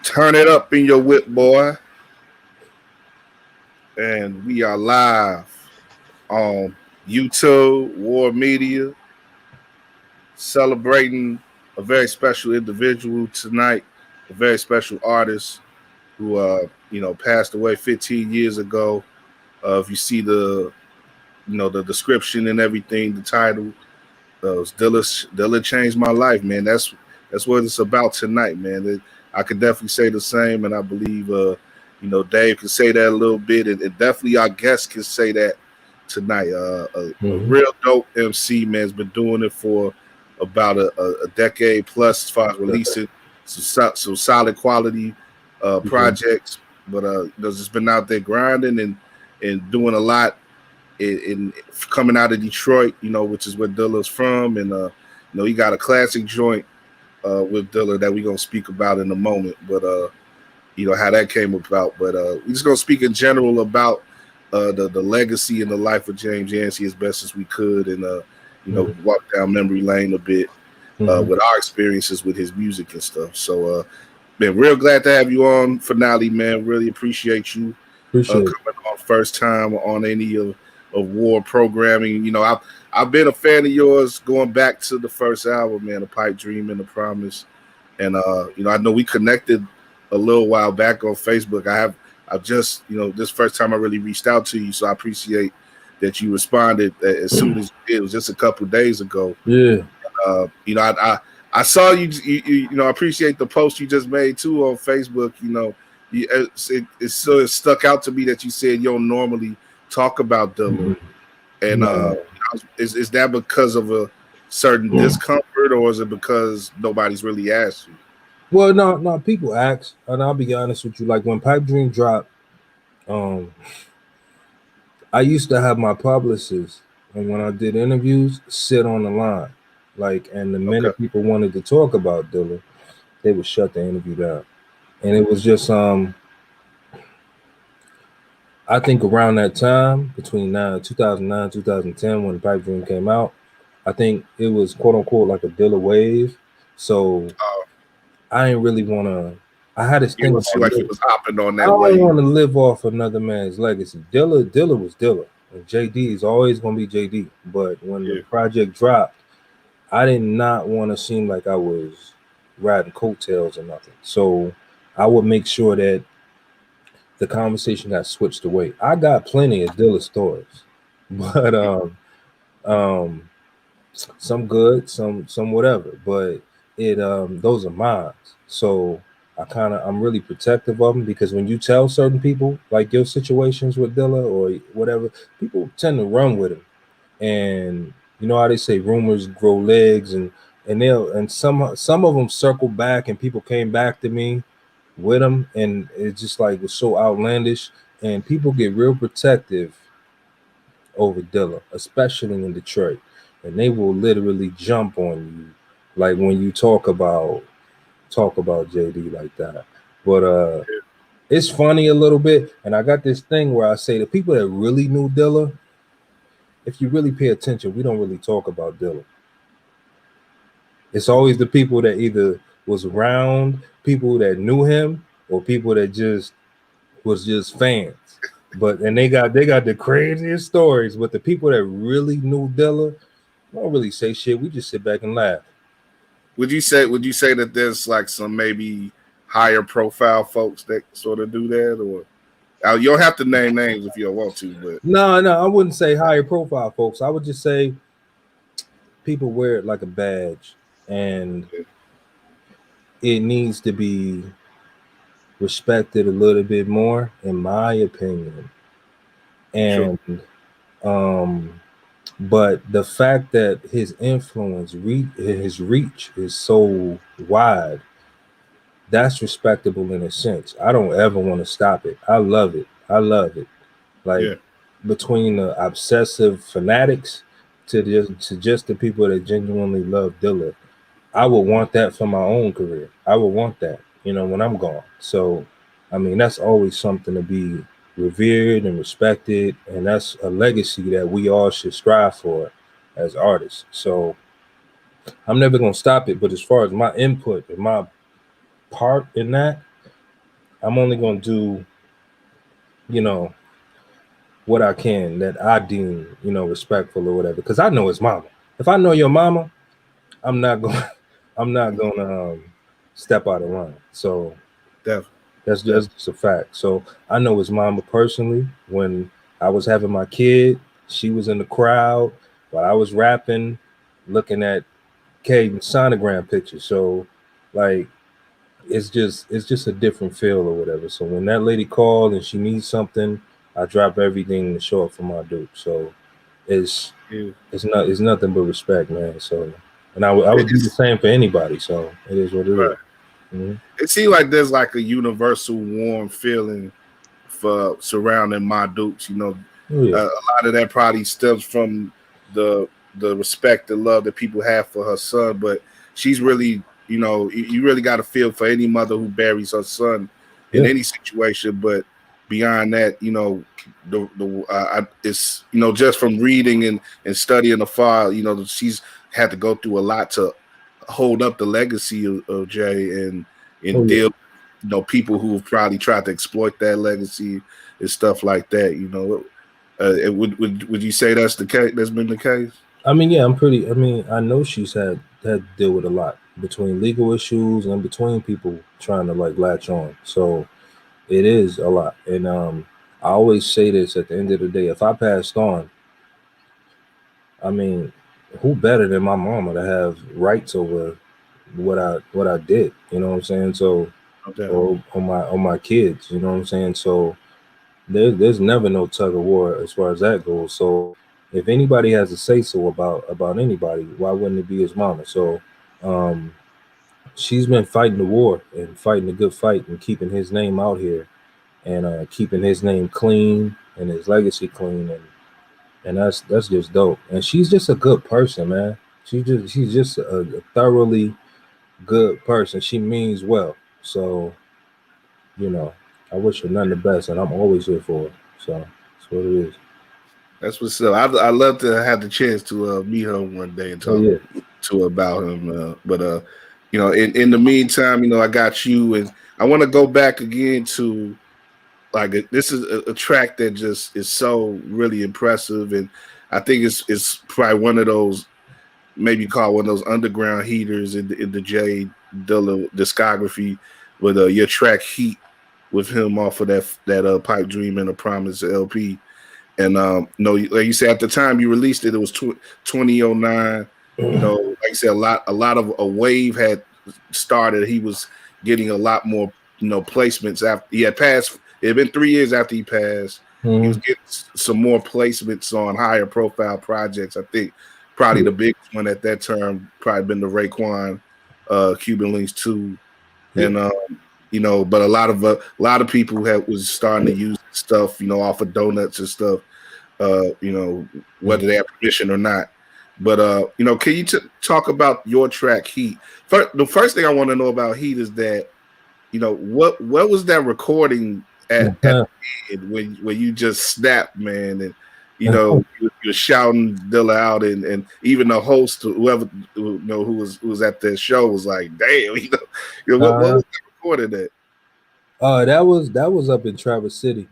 Turn it up in your whip, boy. And we are live on YouTube, War Media, celebrating a very special individual tonight, a very special artist who, passed away 15 years ago. If you see the description and everything, the title, Dilla changed my life, man. That's what it's about tonight, man. I could definitely say the same, and I believe, Dave can say that a little bit, and definitely our guests can say that tonight. A real dope MC, man, has been doing it for about a decade plus, as far as releasing some solid quality projects. But just been out there grinding and doing a lot in coming out of Detroit, which is where Dilla's from, and he got a classic joint with Dilla that we're gonna speak about in a moment. But how that came about. But we're just gonna speak in general about the legacy and the life of James Yancey as best as we could, and walk down memory lane a bit with our experiences with his music and stuff. So man, real glad to have you on finale, man. Really appreciate you coming on first time on any of War programming. I've been a fan of yours going back to the first album, man, The Pipe Dream and The Promise. And I know we connected a little while back on Facebook. I've just, this first time I really reached out to you, so I appreciate that you responded as soon as you did. It was just a couple of days ago. Yeah. I saw you. I appreciate the post you just made too on Facebook. It stuck out to me that you said you don't normally talk about Dilla, and is that because of a certain discomfort, or is it because nobody's really asked you? Well, no, people ask, and I'll be honest with you. Like when Pipe Dream dropped, I used to have my publicist, and when I did interviews, sit on the line, and the minute people wanted to talk about Dilla, they would shut the interview down, and it was just I think around that time, between 2009, 2010, when Pipe Dream came out, I think it was quote unquote like a Dilla wave. So I ain't really want to. I had this thing like he was hopping on that wave. I don't want to live off another man's legacy. Dilla was Dilla, and JD is always gonna be JD. But when the project dropped, I did not want to seem like I was riding coattails or nothing. So I would make sure that the conversation got switched away. I got plenty of Dilla stories, but some good, some whatever. But those are mine. So I'm really protective of them, because when you tell certain people like your situations with Dilla or whatever, people tend to run with them. And you know how they say rumors grow legs, and some of them circle back, and people came back to me with them, and it's just like it's so outlandish, and people get real protective over Dilla, especially in Detroit, and they will literally jump on you like when you talk about JD like that. But it's funny a little bit, and I got this thing where I say the people that really knew Dilla, if you really pay attention, we don't really talk about Dilla. It's always the people that either was around, people that knew him, or people that just was just fans. And they got the craziest stories. But the people that really knew Dilla don't really say shit. We just sit back and laugh. Would you say that there's like some maybe higher profile folks that sort of do that, or you don't have to name names if you don't want to? But no, I wouldn't say higher profile folks. I would just say people wear it like a badge, and it needs to be respected a little bit more, in my opinion. And but the fact that his influence, his reach is so wide, that's respectable in a sense. I don't ever want to stop it. I love it. Like between the obsessive fanatics to just the people that genuinely love Dilla, I would want that for my own career. I would want that, when I'm gone. So, I mean, that's always something to be revered and respected, and that's a legacy that we all should strive for as artists. So, I'm never going to stop it. But as far as my input and my part in that, I'm only gonna do, you know, what I can that I deem, respectful or whatever. Because I know his mama. If I know your mama, I'm not going. I'm not gonna step out of line. So Definitely. that's just a fact. So I know his mama personally. When I was having my kid, she was in the crowd while I was rapping, looking at Caden's sonogram pictures. So, like, it's just a different feel or whatever. So when that lady called and she needs something, I drop everything to show up for my dude. So it's Yeah. it's nothing but respect, man. So and I would do the It's same for anybody. So it is what it is. right. Mm-hmm. It seems like there's like a universal warm feeling for surrounding my Dukes. Oh, yeah. A lot of that probably stems from the respect and love that people have for her son. But she's really, you really got to feel for any mother who buries her son in Yeah. any situation. But beyond that, it's just from reading and studying the file, she's had to go through a lot to hold up the legacy of Jay Oh, and yeah. deal people who have probably tried to exploit that legacy and stuff like that. Would you say that's the case? That's been the case. I mean, yeah, I mean, I know she's had to deal with a lot between legal issues and between people trying to like latch on. So it is a lot. And I always say this at the end of the day, if I passed on, I mean, who better than my mama to have rights over what I did? You know what I'm saying? So Okay. or on my kids, you know what I'm saying? So there's never no tug of war as far as that goes. So if anybody has a say so about anybody, why wouldn't it be his mama? So um she's been fighting the war and fighting a good fight and keeping his name out here and keeping his name clean and his legacy clean and that's just dope. And she's just a good person, man. She's just a thoroughly good person. She means well. So, you know, I wish her none the best and I'm always here for her. So that's what it is. That's what's up. I love to have the chance to meet her one day and Oh talk yeah. to her about him. But in the meantime, I got you, and I want to go back again to like this is a track that just is so really impressive, and I think it's probably one of those maybe call one of those underground heaters in the J Dilla discography with your track Heat with him off of that Pipe Dream and a Promise LP. And like you said, at the time you released it, it was 2009. Like you said, a lot of a wave had started. He was getting a lot more, placements after he had passed. It had been 3 years after he passed. He was Mm-hmm. getting some more placements on higher profile projects. I think probably Yeah. the biggest one at that term probably been the Raekwon Cuban Links 2. Yeah. And but a lot of people was starting to use stuff, off of donuts and stuff, whether they have permission or not. But can you talk about your track Heat? The first thing I want to know about Heat is that what was that recording at Mhm. the end when you just snapped, man, and you're shouting Dilla out, and even the host, whoever who was at the show was like, damn, what Uh, was that recorded at? that was up in Traverse City.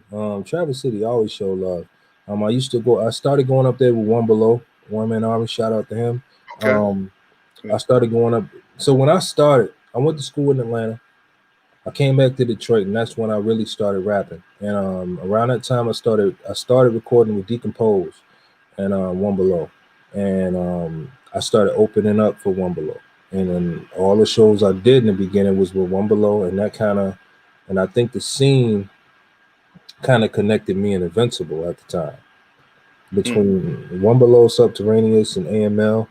Traverse City always show love. I started going up there with One Below, One Man Army. Shout out to him. Okay. Um, I started going up. So when I started, I went to school in Atlanta. I came back to Detroit, and that's when I really started rapping. And around that time, I started recording with Decompose and One Below, and I started opening up for One Below. And then all the shows I did in the beginning was with One Below, and and I think the scene kind of connected me and Invincible at the time. Mm. Between One Below, Subterraneous, and AML,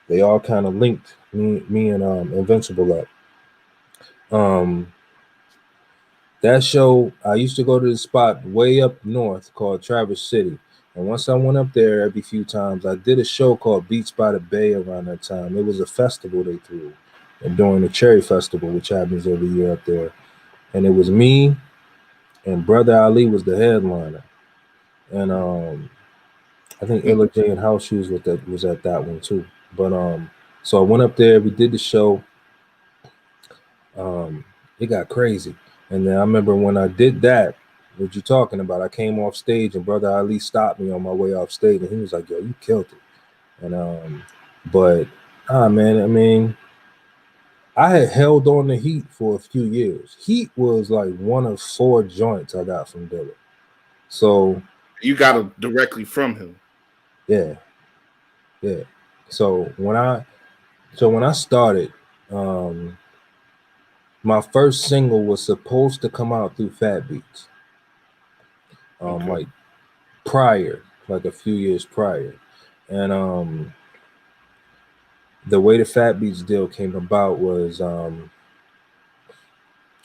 they all kind of linked me and Invincible up. Um, That show, I used to go to this spot way up north called Traverse City. And once I went up there every few times, I did a show called Beats by the Bay around that time. It was a festival they threw and during the Cherry Festival, which happens every year up there. And it was me and Brother Ali was the headliner. And I think Mm. Illa J and House Shoes was at that one too. But so I went up there, we did the show. Um, it got crazy. And then I remember when I did that, what you talking about? I came off stage and Brother Ali stopped me on my way off stage, and he was like, "Yo, you killed it." And but man, I mean, I had held on to Heat for a few years. Heat was like one of 4 joints I got from Dilla. So you got it directly from him. yeah. So when I started, my first single was supposed to come out through Fat Beats. Okay. Like prior, like a few years prior. And the way the Fat Beats deal came about was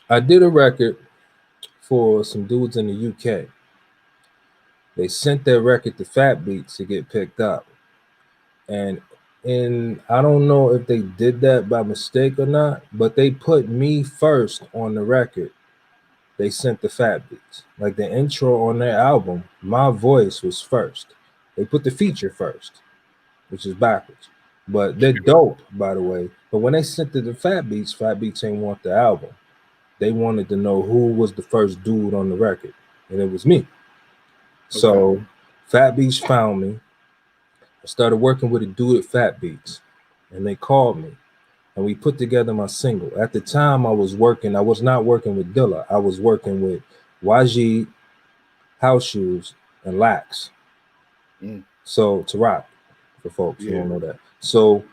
I did a record for some dudes in the UK. They sent their record to Fat Beats to get picked up. And I don't know if they did that by mistake or not, but they put me first on the record. They sent the Fat Beats. Like the intro on their album, my voice was first. They put the feature first, which is backwards. But they're dope, by the way. But when they sent it to Fat Beats ain't want the album. They wanted to know who was the first dude on the record, and it was me. So Fat Beats found me. I started working with a dude at Fat Beats, and they called me, and we put together my single. At the time, I was not working with Dilla. I was working with YG, House Shoes, and Lax. So to rock, for folks who don't know that. So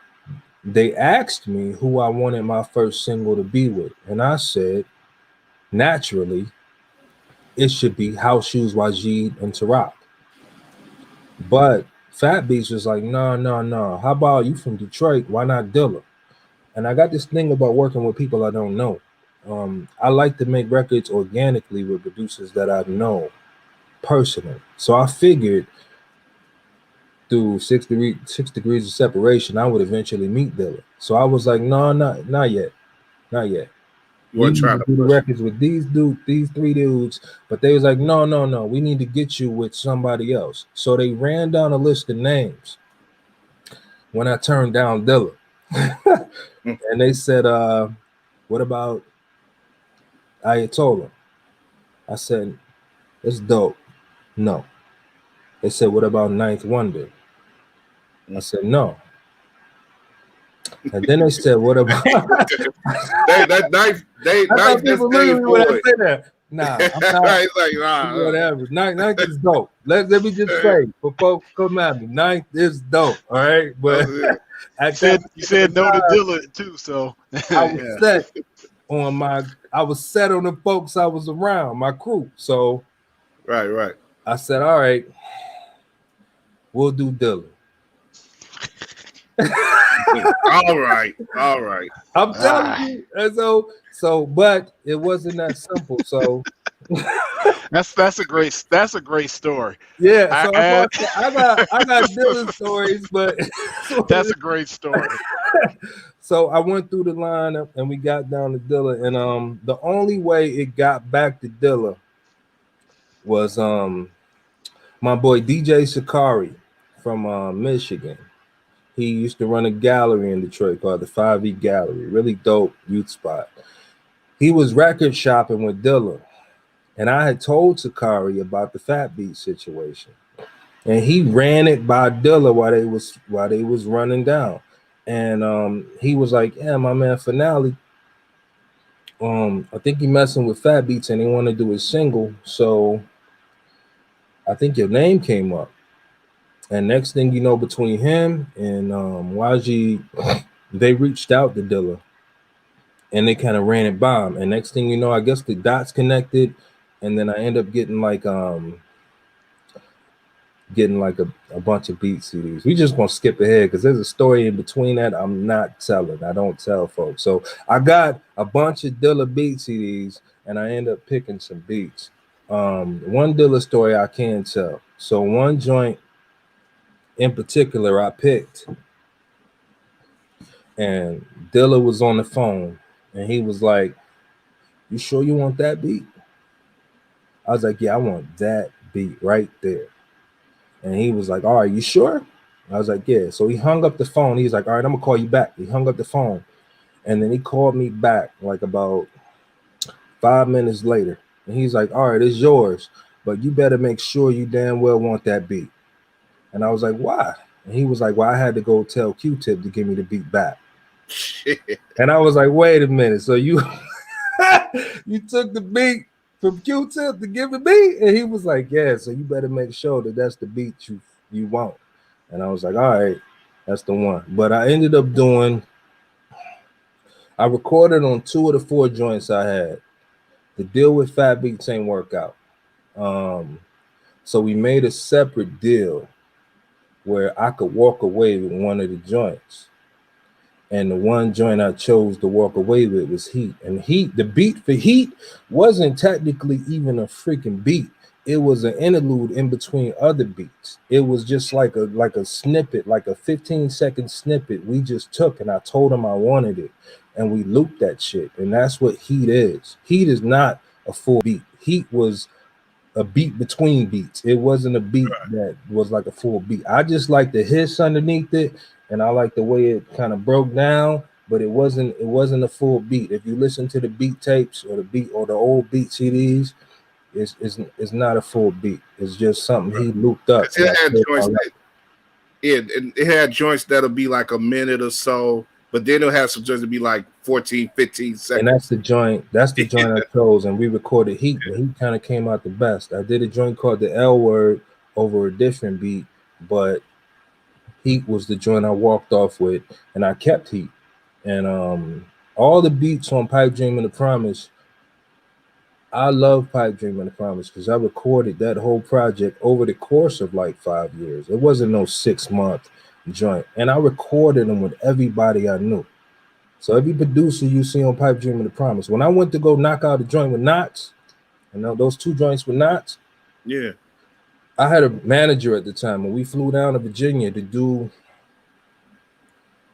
they asked me who I wanted my first single to be with, and I said, naturally, it should be House Shoes, YG, and Tarok. But Fat Beats was like, no. How about you from Detroit? Why not Dilla? And I got this thing about working with people I don't know. I like to make records organically with producers that I know personally. So I figured through 6 degrees of separation, I would eventually meet Dilla. So I was like, no, not yet. We need to do the records with these 3 dudes, but they was like, no, we need to get you with somebody else. So they ran down a list of names when I turned down Dilla. And they said, what about Ayatollah? I said, it's dope. No. They said, what about Ninth Wonder? I said, no. And then they said, what about Ninth people literally when I say that. Nah, I'm not. Like, nah, whatever. Ninth is dope. Let me just say, for folks come at me, Ninth is dope. All right, but you said no to Dilla too, so I was set on the folks I was around, my crew. So right. I said, all right, we'll do Dilla. all right. I'm telling you. So, but it wasn't that simple. So that's a great story. Yeah, so I got Dilla stories, but that's a great story. So I went through the lineup and we got down to Dilla, and the only way it got back to Dilla was my boy DJ Sakari from Michigan. He used to run a gallery in Detroit called the 5E Gallery, really dope youth spot. He was record shopping with Dilla, and I had told Sakari about the Fat Beat situation, and he ran it by Dilla while they was running down, and he was like, "Yeah, my man Finale, I think he messing with Fat Beats and they want to do a single, so I think your name came up." And next thing you know, between him and YG, they reached out to Dilla and they kind of ran it by him. And next thing you know, I guess the dots connected, and then I end up getting like a bunch of beat CDs. We just gonna skip ahead because there's a story in between that I'm not telling. I don't tell folks. So I got a bunch of Dilla beat CDs and I end up picking some beats. One Dilla story I can tell. So one joint in particular I picked, and Dilla was on the phone and he was like, "You sure you want that beat?" I was like, "Yeah, I want that beat right there." And he was like, "All right, you sure?" I was like, "Yeah." So he hung up the phone. He's like, "All right, I'm gonna call you back." He hung up the phone, and then he called me back like about 5 minutes later, and he's like, all right, it's yours, but you better make sure you damn well want that beat. And I was like, why? And he was like, well, I had to go tell Q-Tip to give me the beat back. Shit. And I was like, wait a minute. So you you took the beat from Q-Tip to give it me? And he was like, yeah, so you better make sure that that's the beat you want. And I was like, all right, that's the one. But I ended up I recorded on 2 of the 4 joints I had. The deal with Fat Beats ain't work out. So we made a separate deal where I could walk away with one of the joints. And the one joint I chose to walk away with was Heat. And Heat, the beat for Heat wasn't technically even a freaking beat. It was an interlude in between other beats. It was just like a snippet, like a 15-second snippet we just took, and I told him I wanted it. And we looped that shit. And that's what Heat is. Heat is not a full beat. Heat was a beat between beats. It wasn't a beat that was like a full beat. I just like the hiss underneath it, and I like the way it kind of broke down, but it wasn't a full beat. If you listen to the beat tapes or the old beat CDs, it's not a full beat. It's just something he looped up. It had joints it had joints that'll be like a minute or so, but then it'll have some joints that'll be like 14, 15 seconds. And that's the joint I chose, and we recorded Heat, but Heat kind of came out the best. I did a joint called the L Word over a different beat, but Heat was the joint I walked off with, and I kept Heat. And all the beats on Pipe Dream and the Promise, I love Pipe Dream and the Promise because I recorded that whole project over the course of like 5 years. It wasn't no 6-month joint, and I recorded them with everybody I knew. So every producer you see on Pipe Dream and the Promise, when I went to go knock out a joint with Knots, and those 2 joints with Knots, yeah, I had a manager at the time, and we flew down to Virginia to do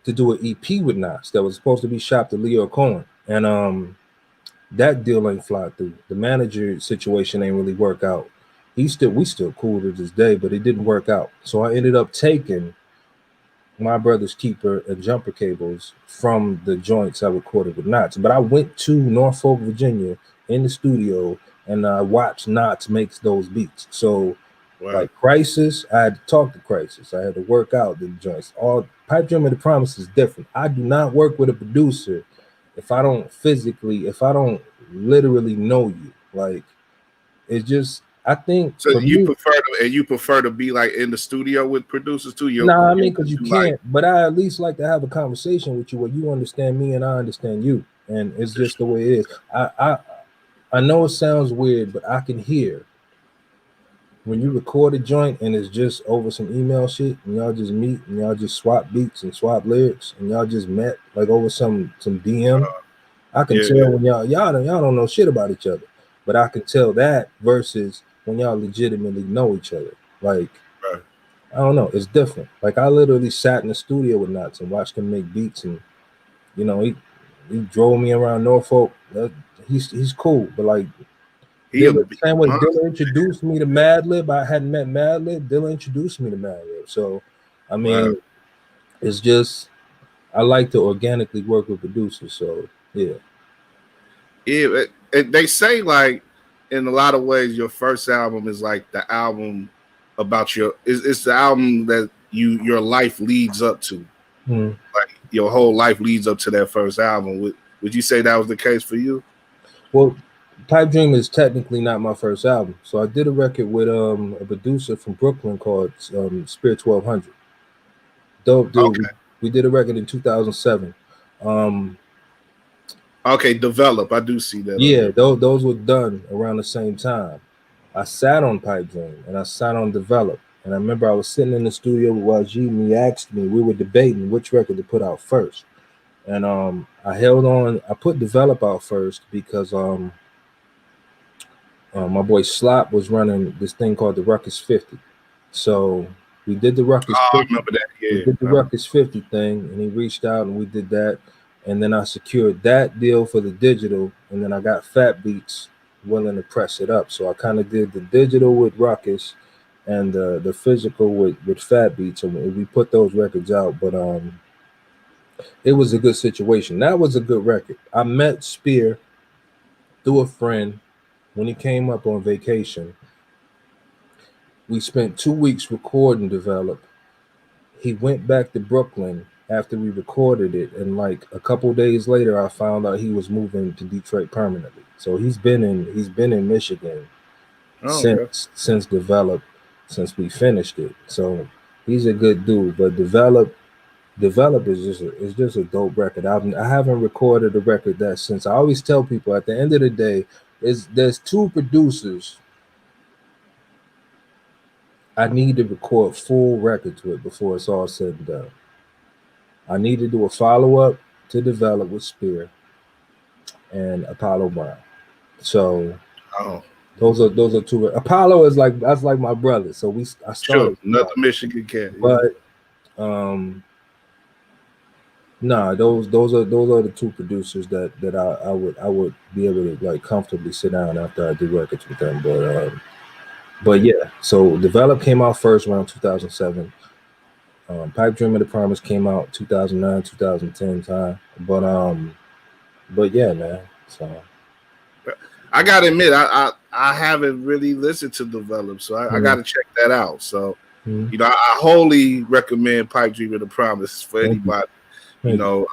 an EP with Knots that was supposed to be shopped to Leo Cohen, and that deal ain't fly through. The manager situation ain't really work out. We still cool to this day, but it didn't work out. So I ended up taking my brother's keeper and jumper cables from the joints I recorded with Knots. But I went to Norfolk, Virginia in the studio, and I watched Knots makes those beats. So like Crisis, I had to talk to Crisis. I had to work out the joints. All Pipe Dream and the Promise is different. I do not work with a producer if I don't literally know you. Like, it's just, I think. So you prefer to be like in the studio with producers too? Nah, I mean, because you can't. But I at least like to have a conversation with you where you understand me and I understand you, and it's just the way it is. I know it sounds weird, but I can hear when you record a joint and it's just over some email shit, and y'all just meet and y'all just swap beats and swap lyrics, and y'all just met like over some DM. I can tell when y'all don't know shit about each other, but I can tell that versus when y'all legitimately know each other. Like, I don't know, it's different. Like, I literally sat in the studio with Knots and watched him make beats, and he drove me around Norfolk. He's cool, but like, the same way Dilla introduced me to Madlib, I hadn't met Madlib. Dilla introduced me to Madlib, so I mean, it's just I like to organically work with producers. So yeah. They say like in a lot of ways your first album is like the album about it's the album that your life leads up to. Like your whole life leads up to that first album. Would you say that was the case for you? Well, Pipe Dream is technically not my first album. So I did a record with a producer from Brooklyn called Spirit 1200. Dope dude. Okay. We did a record in 2007. Okay, Develop. I do see that. Yeah, those were done around the same time. I sat on Pipe Dream and I sat on Develop. And I remember I was sitting in the studio with YG, and he asked me, we were debating which record to put out first. And I held on. I put Develop out first because my boy Slop was running this thing called the Ruckus 50. So we did the Ruckus 50. I remember that. Yeah. We did the Ruckus 50 thing, and he reached out and we did that. And then I secured that deal for the digital, and then I got Fat Beats willing to press it up. So I kind of did the digital with Ruckus and the physical with Fat Beats, and we put those records out. But it was a good situation. That was a good record. I met Spear through a friend. When he came up on vacation, we spent 2 weeks recording Develop. He went back to Brooklyn after we recorded it, and like a couple days later, I found out he was moving to Detroit permanently. So he's been in Michigan since Develop, since we finished it. So he's a good dude. But Develop is just a dope record. I haven't recorded a record that since. I always tell people at the end of the day, there's two producers I need to record full records with before it's all said and done. I need to do a follow-up to Develop with Spear and Apollo Brown. So those are two. Apollo is that's like my brother. So I started another Michigan cat. But those are the two producers that I would be able to like comfortably sit down after I do records with them. But yeah, so Develop came out first around 2007. Pipe Dream of the Promise came out 2009, 2010 time. But yeah, man. So I gotta admit, I haven't really listened to Develop, so I gotta check that out. So you know, I wholly recommend Pipe Dream of the Promise for anybody you know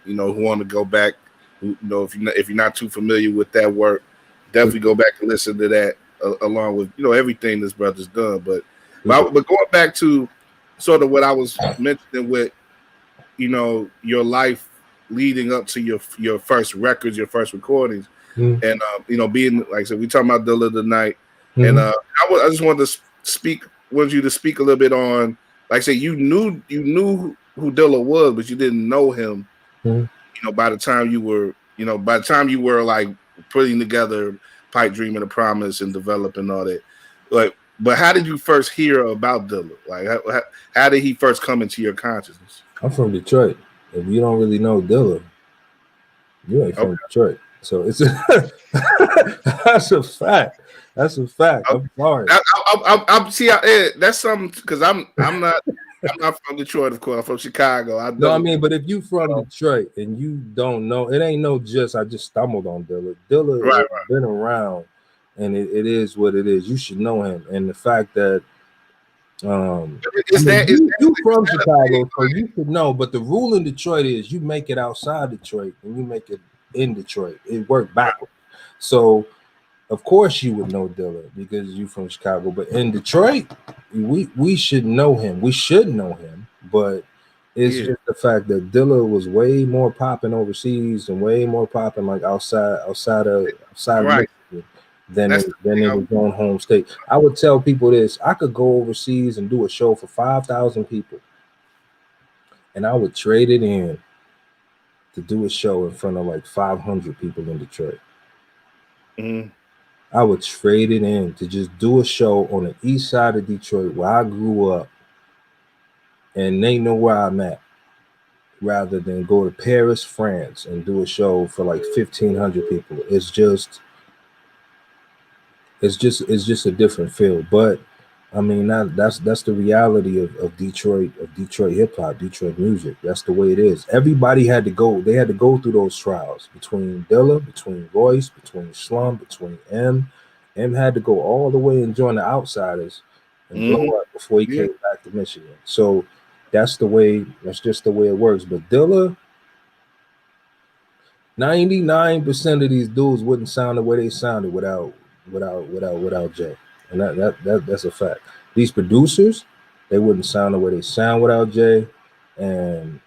who want to go back. You know, if you're not too familiar with that work, definitely go back and listen to that along with everything this brother's done. But going back to sort of what I was mentioning with your life leading up to your first records, your first recordings, and being like I said, we talking about Dilla tonight, and I just wanted you to speak a little bit on, like I say, you knew who Dilla was, but you didn't know him. By the time you were like putting together Pipe Dream and the Promise and developing all that, like. But how did you first hear about Dilla? Like, how did he first come into your consciousness? I'm from Detroit. If you don't really know Dilla, you ain't from Detroit. So it's that's a fact. That's a fact. I'm sorry. That's something because I'm not from Detroit, of course. I'm from Chicago. I mean, but if you from Detroit and you don't know, it ain't no I just stumbled on Dilla. Dilla has been around, and it is what it is. You should know him, and the fact that you from Chicago, so you should know. But the rule in Detroit is you make it outside Detroit and you make it in Detroit. It worked backwards. So of course you would know Dilla because you from Chicago. But in Detroit, we should know him. We should know him. But it's just the fact that Dilla was way more popping overseas and way more popping like outside right. Michigan than in his own home state. I would tell people this: I could go overseas and do a show for 5,000 people, and I would trade it in to do a show in front of like 500 people in Detroit. I would trade it in to just do a show on the east side of Detroit where I grew up, and they know where I'm at, rather than go to Paris, France, and do a show for like 1,500 people. It's just a different feel. But I mean, that's the reality of Detroit hip hop, Detroit music. That's the way it is. Everybody had to go. They had to go through those trials between Dilla, between Royce, between Slum, between M. M had to go all the way and join the Outsiders and blow up before he came back to Michigan. So that's just the way it works. But Dilla, 99% of these dudes wouldn't sound the way they sounded without Jay, and that's a fact. These producers, they wouldn't sound the way they sound without Jay, and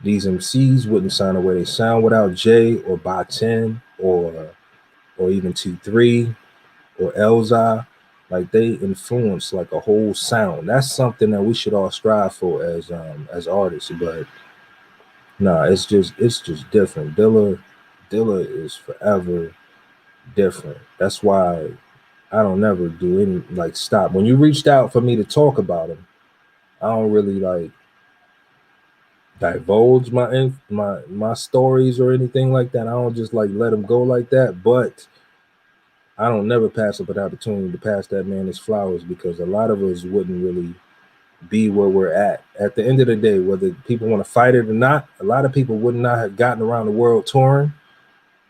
these MCs wouldn't sound the way they sound without Jay or By 10 or even T3 or Elza. Like, they influence like a whole sound. That's something that we should all strive for as artists. But it's just different. Dilla is forever different. That's why I don't never do any like stop. When you reached out for me to talk about him, I don't really like divulge my stories or anything like that. I don't just like let him go like that. But I don't never pass up an opportunity to pass that man his flowers, because a lot of us wouldn't really be where we're at. At the end of the day, whether people want to fight it or not, a lot of people would not have gotten around the world touring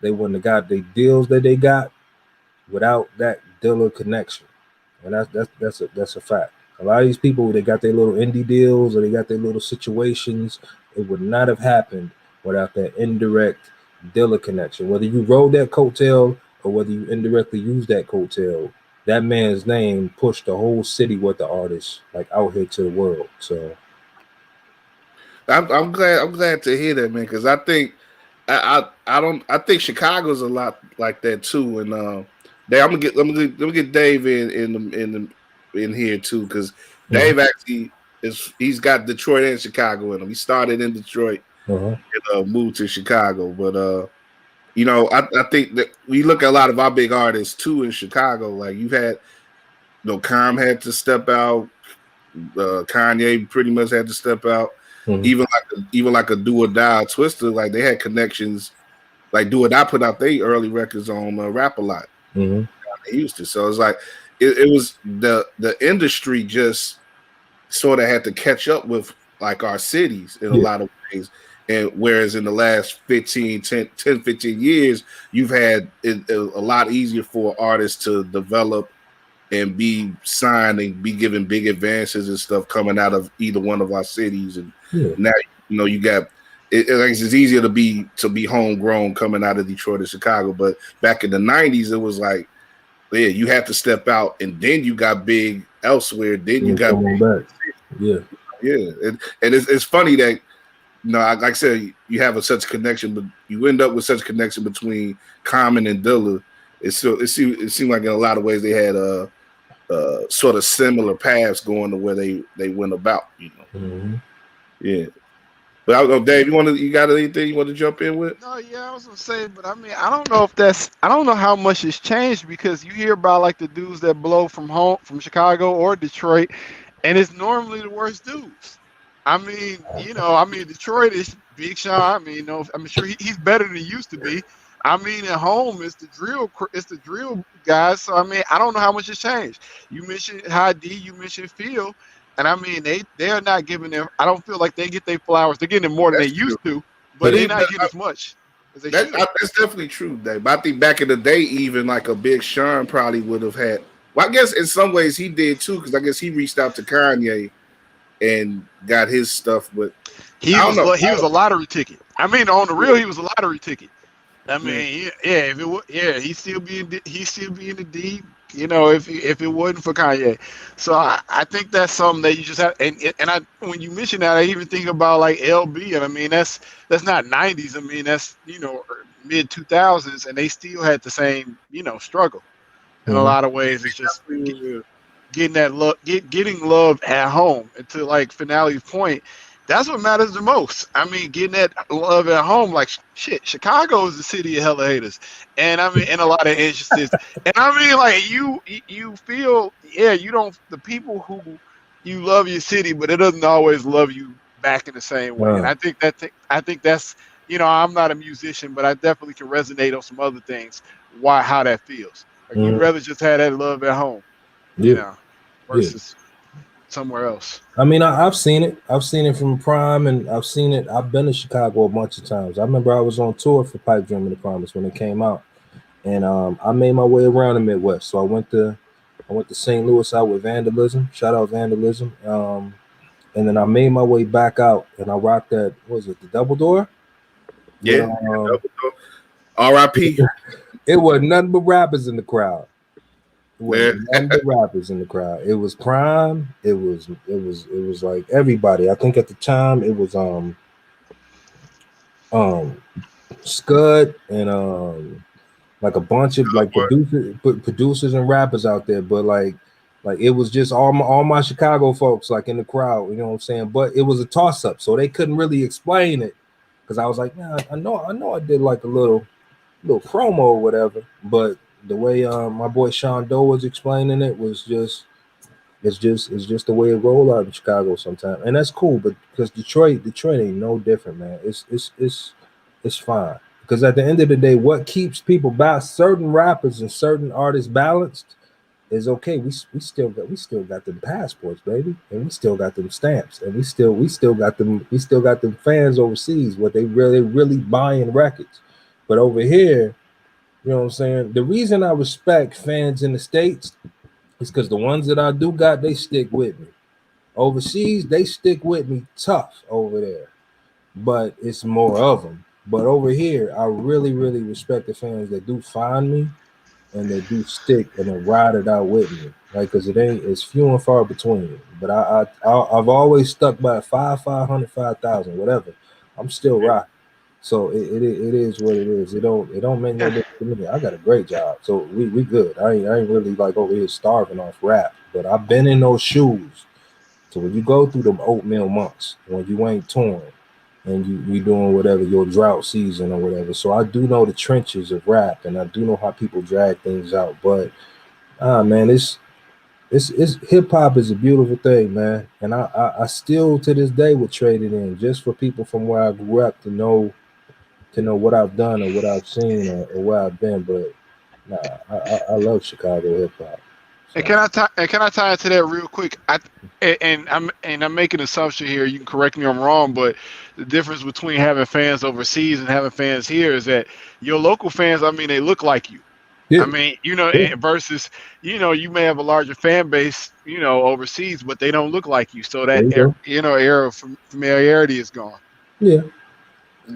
they wouldn't have got the deals that they got without that Dilla connection. And that's a fact. A lot of these people, they got their little indie deals or they got their little situations. It would not have happened without that indirect Dilla connection. Whether you rode that coattail or whether you indirectly used that coattail, that man's name pushed the whole city with the artist like out here to the world. So I'm glad to hear that, man, because I think I think Chicago's a lot like that too. And Dave, let me get Dave in here too, because Dave actually he's got Detroit and Chicago in him. He started in Detroit and moved to Chicago, but you know, I think that we look at a lot of our big artists too in Chicago. Like you've had, you know, Calm had to step out. Kanye pretty much had to step out. Even like a Do or Die, Twister, like they had connections. Like Do or Die put out their early records on Rap a Lot. They used to, so it's like it was the industry just sort of had to catch up with like our cities in a lot of ways. And whereas in the last 10, 15 years, you've had it a lot easier for artists to develop and be signed and be given big advances and stuff coming out of either one of our cities. And now, you know, you got it's easier to be homegrown coming out of Detroit or Chicago. But back in the 90s, it was like, yeah, you had to step out and then you got big elsewhere. Then you got big back. And it's funny that, you know, like I said, you have such connection, but you end up with such connection between Common and Dilla. It seemed like in a lot of ways they had sort of similar paths going to where they went about, you know. Yeah. But I don't know, Dave, you got anything you want to jump in with? No, yeah, I was gonna say, but I mean, I don't know how much has changed, because you hear about like the dudes that blow from Chicago or Detroit, and it's normally the worst dudes. I mean, you know, Detroit is Big Sean. I mean, you know, I'm sure he's better than he used to be. I mean, at home it's the drill guys. So I mean, I don't know how much has changed. You mentioned High D, you mentioned Phil, and I mean they are not giving them. I don't feel like they get their flowers. They're getting more than they used to, but they're not getting as much as they should. That's definitely true, Dave. But I think back in the day, even like a Big Sean probably would have had. Well, I guess in some ways he did too, because I guess he reached out to Kanye and got his stuff, but he was a lottery ticket. I mean, on the real, he was a lottery ticket. I mean, he'd still be in the D, you know, if it wasn't for Kanye. So I think that's something that you just have. And when you mention that, I even think about like LB, and I mean that's not 90s. I mean that's, you know, mid 2000s, and they still had the same, you know, struggle in a lot of ways. It's just getting that love, getting love at home. And to like Finale's point, that's what matters the most. I mean, getting that love at home, like shit. Chicago is the city of hella haters, and I mean, in a lot of instances. And I mean, like you feel, you don't. The people who you love your city, but it doesn't always love you back in the same way. And I think that's, you know, I'm not a musician, but I definitely can resonate on some other things. How that feels. Like you'd rather just have that love at home, you know, versus somewhere else. I mean, I've seen it. I've seen it from Prime, and I've been to Chicago a bunch of times. I remember I was on tour for Pipe Dream of the Promise when it came out, and I made my way around the Midwest. So I went to St. Louis out with Vandalism. Shout out Vandalism. And then I made my way back out, and I rocked that. What was it, the Double Door? Yeah. Double Door. R.I.P. It was nothing but rappers in the crowd. None but rappers in the crowd. It was Prime. It was like everybody. I think at the time it was Scud and like a bunch of like producers and rappers out there. But like it was just all my Chicago folks like in the crowd. You know what I'm saying? But it was a toss up, so they couldn't really explain it because I was like, yeah, I know I did like a little promo or whatever, but the way my boy Sean Doe was explaining it was just it's just the way it roll out in Chicago sometimes, and that's cool. But because Detroit ain't no different, man. It's fine because at the end of the day, what keeps people back, certain rappers and certain artists balanced, is okay. We still got them passports, baby, and we still got them stamps, and we still got them fans overseas where they really buying records. But over here, you know what I'm saying? The reason I respect fans in the States is because the ones that I do got, they stick with me. Overseas, they stick with me tough over there, but it's more of them. But over here, I really, really respect the fans that do find me and they do stick and they ride it out with me. Like, cause it's few and far between. But I've always stuck by 500, 5,000, whatever. I'm still rocking. So it is what it is. It don't make no difference to me. I got a great job, so we good. I ain't really like over here starving off rap. But I've been in those shoes. So when you go through them oatmeal months, when you ain't torn and you doing whatever your drought season or whatever. So I do know the trenches of rap, and I do know how people drag things out. But man, it's hip hop is a beautiful thing, man. And I still to this day would trade it in just for people from where I grew up to know what I've done or what I've seen or where I've been. But I love Chicago hip hop. And can I tie into that real quick? I'm making an assumption here. You can correct me if I'm wrong, but the difference between having fans overseas and having fans here is that your local fans, I mean, they look like you. Yeah. I mean, Yeah. versus, you may have a larger fan base, overseas, but they don't look like you. So There that, you go. era of familiarity is gone. Yeah.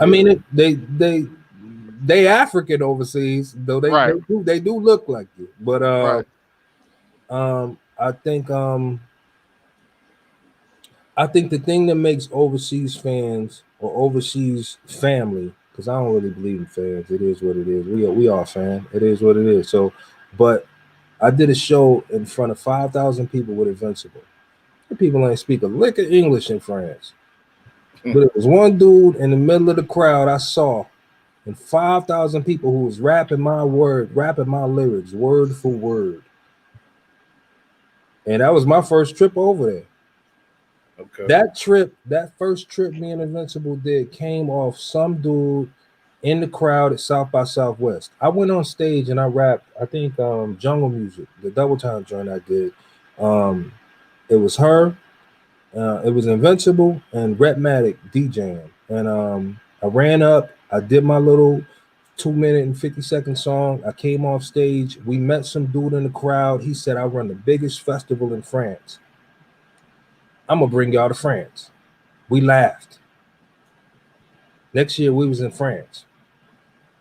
I Yeah. mean, they African overseas, though Right, they do look like you. But right. I think the thing that makes overseas fans or overseas family, because I don't really believe in fans. It is what it is. We are fan. It is what it is. So, but I did a show in front of 5,000 people with Invincible. The people ain't speak a lick of English in France. But it was one dude in the middle of the crowd I saw, and 5,000 people who was rapping my lyrics, word for word. And that was my first trip over there. Okay. That first trip me and Invincible did came off some dude in the crowd at South by Southwest. I went on stage and I rapped, I think Jungle Music, the double time joint I did. It was her, it was Invincible and Rhetmatic DJing. And I ran up, I did my little 2 minute and 50-second song. I came off stage. We met some dude in the crowd. He said, I run the biggest festival in France. I'm gonna bring y'all to France. We laughed. Next year we was in France.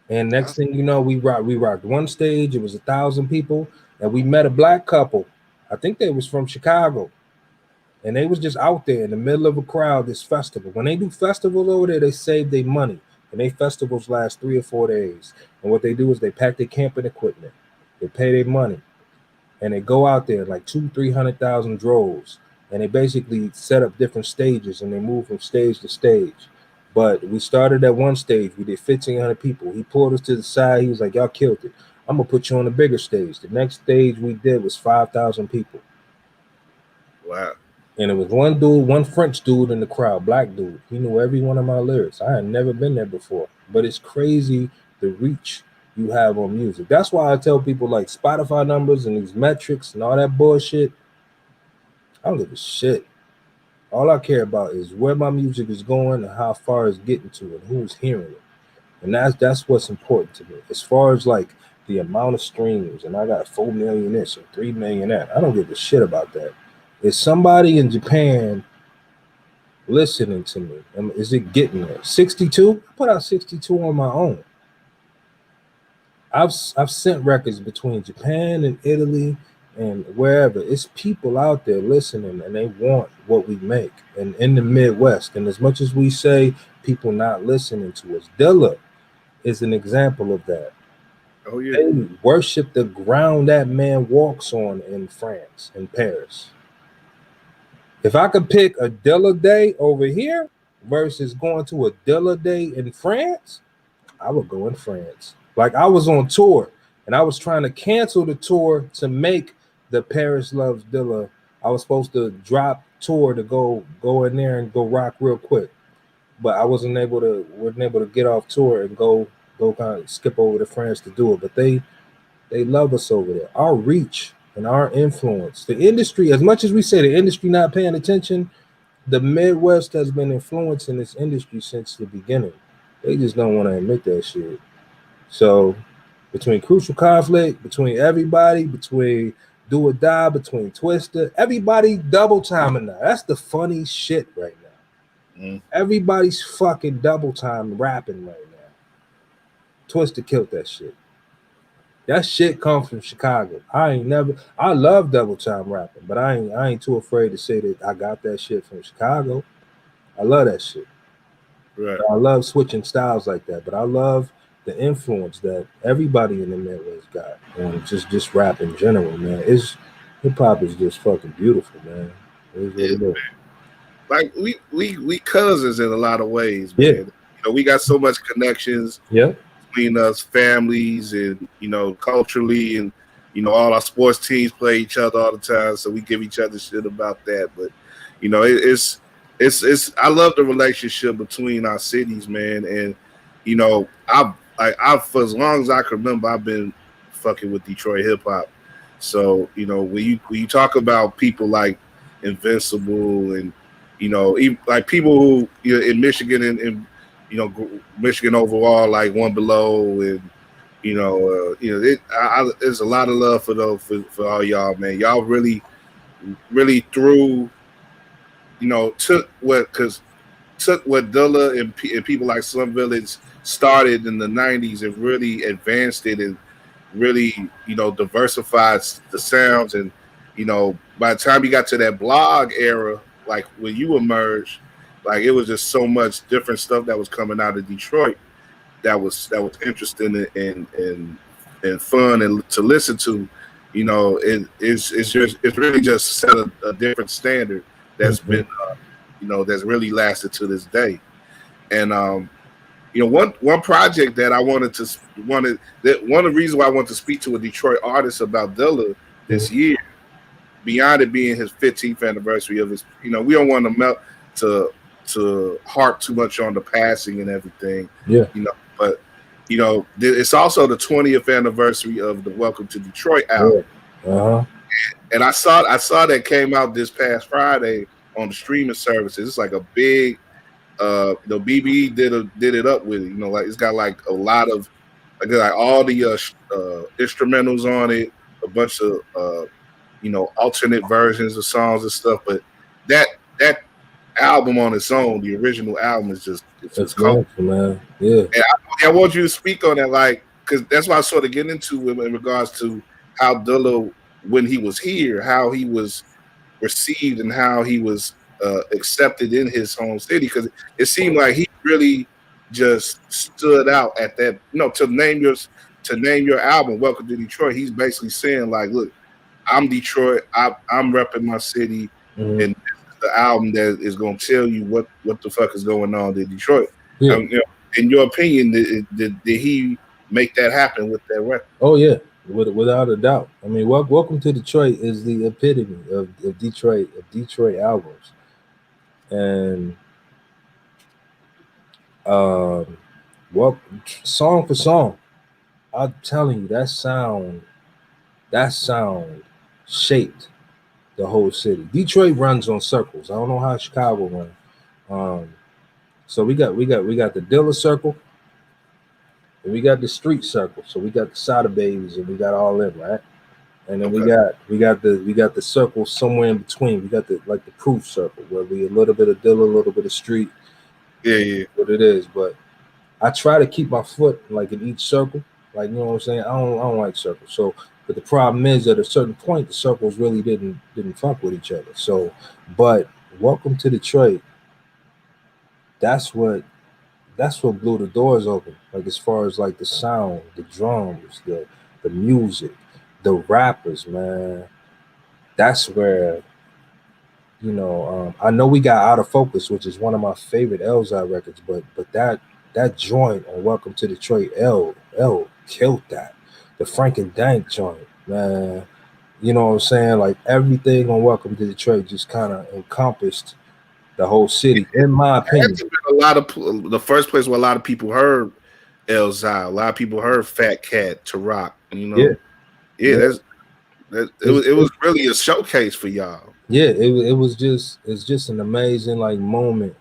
And next thing you know, we rocked one stage. It was 1,000 people, and we met a black couple. I think they was from Chicago. And they was just out there in the middle of a crowd, this festival. When they do festivals over there, they save their money. And they festivals last 3 or 4 days. And what they do is they pack their camping equipment. They pay their money. And they go out there like 200,000-300,000 droves. And they basically set up different stages and they move from stage to stage. But we started at one stage. We did 1,500 people. He pulled us to the side. He was like, y'all killed it. I'm going to put you on a bigger stage. The next stage we did was 5,000 people. Wow. And it was one French dude in the crowd, black dude. He knew every one of my lyrics. I had never been there before. But it's crazy the reach you have on music. That's why I tell people like Spotify numbers and these metrics and all that bullshit. I don't give a shit. All I care about is where my music is going and how far it's getting to and who's hearing it. And that's what's important to me. As far as like the amount of streams, and I got 4 million this or 3 million that. I don't give a shit about that. Is somebody in Japan listening to me? Is it getting there? 62? I put out 62 on my own. I've sent records between Japan and Italy and wherever. It's people out there listening and they want what we make. And in the Midwest, and as much as we say people not listening to us, Dilla is an example of that. Oh yeah. They worship the ground that man walks on in France, in Paris. If I could pick a Dilla day over here versus going to a Dilla day in France, I would go in France. Like I was on tour and I was trying to cancel the tour to make the Paris Loves Dilla. I was supposed to drop tour to go in there and go rock real quick. But I wasn't able to get off tour and go kind of skip over to France to do it. But they love us over there. Our reach and our influence. The industry, as much as we say the industry not paying attention, the Midwest has been influencing this industry since the beginning. They just don't want to admit that shit. So between Crucial Conflict, between everybody, between Do or Die, between Twister, everybody double timing now. That's the funny shit right now. Everybody's fucking double time rapping right now. Twister killed that shit. That shit comes from Chicago. I love double time rapping, but I ain't too afraid to say that I got that shit from Chicago. I love that shit. Right. I love switching styles like that, but I love the influence that everybody in the Midwest got, and just rap in general, man. Hip hop is just fucking beautiful, man. It is what it is. Like we cousins in a lot of ways, man. Yeah. You know, we got so much connections Yeah. between us, families, and culturally, and all our sports teams play each other all the time, so we give each other shit about that. But it's I love the relationship between our cities, man. And I've for as long as I can remember, I've been fucking with Detroit hip hop. So when you talk about people like Invincible and even like people who in Michigan and Michigan overall, like One Below, and there's a lot of love for those for all y'all, man. Y'all really took what Dilla and people like Slum Village started in the 90s and really advanced it and really diversified the sounds. And by the time you got to that blog era, like when you emerged, like it was just so much different stuff that was coming out of Detroit that was interesting and fun and to listen to. It's really just set a different standard that's been that's really lasted to this day. And one project that I one of the reasons why I want to speak to a Detroit artist about Dilla this year, beyond it being his 15th anniversary of his, we don't want to harp too much on the passing and everything. Yeah. But it's also the 20th anniversary of the Welcome to Detroit album. Uh-huh. And I saw that came out this past Friday on the streaming services. It's like a big BBE did it up with it. Like it's got like a lot of like all the instrumentals on it, a bunch of alternate versions of songs and stuff. But that album on its own, the original album, is it's cool, man. Yeah. And I want you to speak on that, like, because that's what I sort of get into in regards to how Dilla, when he was here, how he was received and how he was accepted in his home city, because it seemed like he really just stood out at that. To name your album "Welcome to Detroit," he's basically saying like, "Look, I'm Detroit. I'm repping my city, and this is the album that is going to tell you what the fuck is going on in Detroit." Yeah. In your opinion, did he make that happen with that record? Oh yeah, without a doubt. I mean, Welcome to Detroit is the epitome of Detroit albums, and song for song, I'm telling you, that sound shaped the whole city. Detroit runs on circles. I don't know how Chicago runs. So we got the Dilla circle, and we got the street circle. So we got the Sada Babies, and we got all them, right? And then we got the circle somewhere in between. We got the Proof circle, where we a little bit of Dilla, a little bit of street. Yeah. What it is, but I try to keep my foot like in each circle. Like, you know what I'm saying? I don't like circles. So, but the problem is at a certain point, the circles really didn't fuck with each other. So, but Welcome to Detroit, that's what blew the doors open. Like as far as like the sound, the drums, the music, the rappers, man. That's where, I know we got Out of Focus, which is one of my favorite Elzai records, but that joint on Welcome to Detroit, L killed that. The Frank and Dank joint, man. You know what I'm saying? Like everything on Welcome to Detroit just kind of encompassed the whole city, in my opinion. A lot of the first place where a lot of people heard Elzai, a lot of people heard Fat Cat to Rock. It was really a showcase for y'all. Yeah, it's just an amazing like moment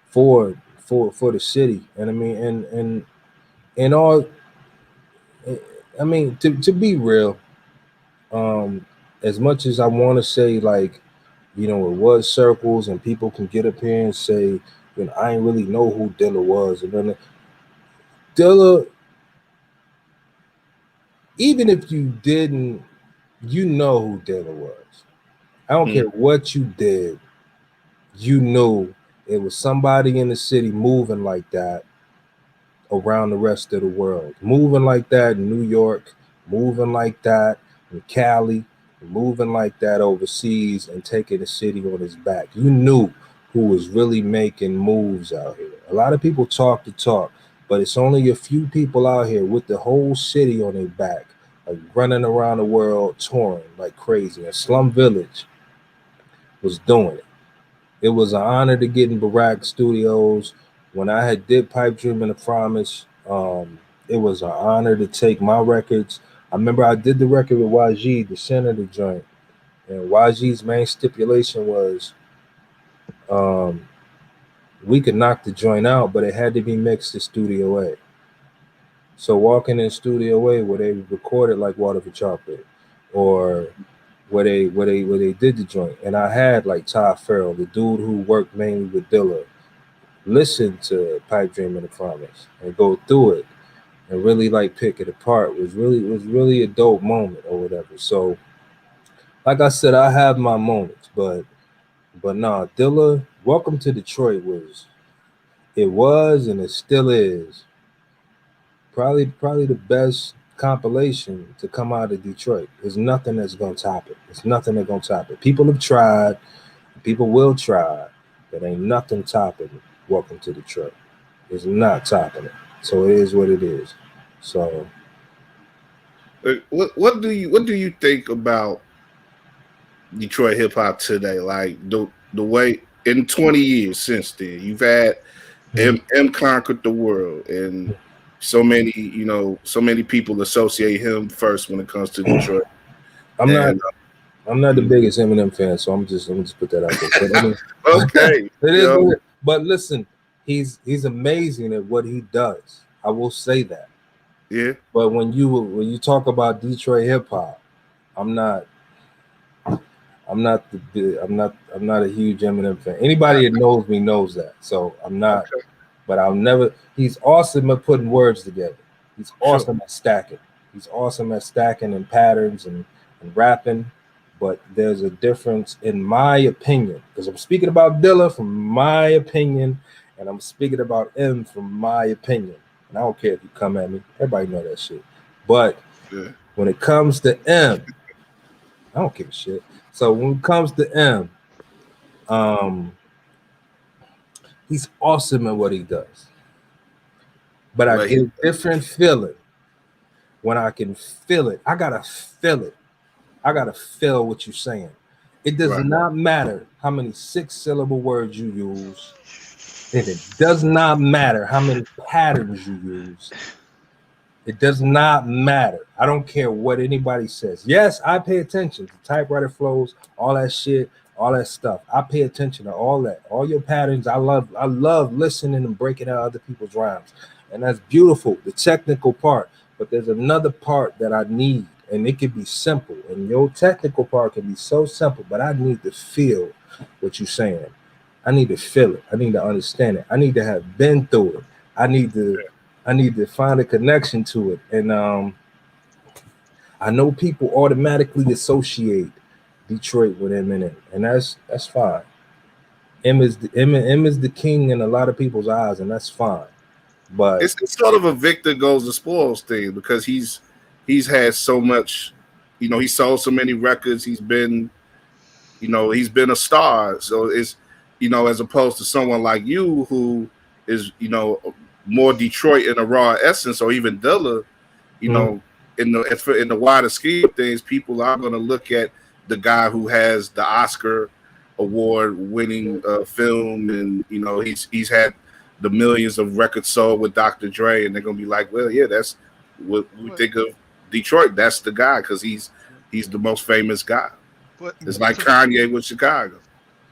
for the city. And I mean, and all I mean, to be real, as much as I want to say, like, you know, it was circles and people can get up here and say, you know, I ain't really know who Dilla was. And then Dilla, even if you didn't, you know who Dilla was. I don't care what you did, you knew it was somebody in the city moving like that around the rest of the world. Moving like that in New York, moving like that in Cali, moving like that overseas and taking the city on his back. You knew who was really making moves out here. A lot of people talk the talk, but it's only a few people out here with the whole city on their back, like running around the world touring like crazy. And Slum Village was doing it. It was an honor to get in Barack Studios. When I had did Pipe Dream and the Promise, it was an honor to take my records. I remember I did the record with YG, the center of the joint, and YG's main stipulation was we could knock the joint out, but it had to be mixed to Studio A. So walking in Studio A where they recorded like Water for Chocolate, or where they did the joint, and I had like Todd Farrell, the dude who worked mainly with Dilla, listen to Pipe Dream and the Promise and go through it and really like pick it apart was really a dope moment or whatever. So like I said, I have my moments, but nah, Dilla, Welcome to Detroit was and it still is probably the best compilation to come out of Detroit. There's nothing that's gonna top it. There's nothing that's gonna top it. People have tried, people will try, but ain't nothing topping Welcome to Detroit. It's not topping it. So it is what it is. So what do you think about Detroit hip hop today? Like the way in 20 years since then, you've had M conquered the world, and so many people associate him first when it comes to Detroit. I'm not the biggest Eminem fan, so I'm just put that out there. But, I mean, okay, it is. But listen, he's amazing at what he does. I will say that. Yeah. But when you talk about Detroit hip hop, I'm not a huge Eminem fan. Anybody that knows me knows that. So I'm not. Okay. But I'll never. He's awesome at putting words together. He's awesome at stacking. He's awesome at stacking and patterns and rapping. But there's a difference, in my opinion, because I'm speaking about Dilla from my opinion, and I'm speaking about M from my opinion. And I don't care if you come at me. Everybody know that shit. But when it comes to M, I don't give a shit. So when it comes to M, he's awesome at what he does. But I get a different feeling when I can feel it. I gotta feel it. I gotta feel what you're saying. It does not matter how many 6-syllable words you use, and it does not matter how many patterns you use. It does not matter. I don't care what anybody says. Yes, I pay attention to typewriter flows, all that shit, all that stuff. I pay attention to all that, all your patterns. I love listening and breaking out other people's rhymes, and that's beautiful. The technical part, but there's another part that I need. And it can be simple, and your technical part can be so simple, but I need to feel what you're saying. I need to feel it. I need to understand it. I need to have been through it. I need to find a connection to it. And I know people automatically associate Detroit with Eminem, and that's fine. M is the king in a lot of people's eyes, and that's fine. But it's sort of a victor goes to spoils thing, because he's had so much, he sold so many records. He's been a star. So it's, as opposed to someone like you who is, more Detroit in a raw essence, or even Dilla, in the wider scheme of things, people are going to look at the guy who has the Oscar award-winning film, and he's had the millions of records sold with Dr. Dre, and they're going to be like, well, yeah, that's what we think of Detroit. That's the guy, because he's the most famous guy. But it's like Kanye with Chicago.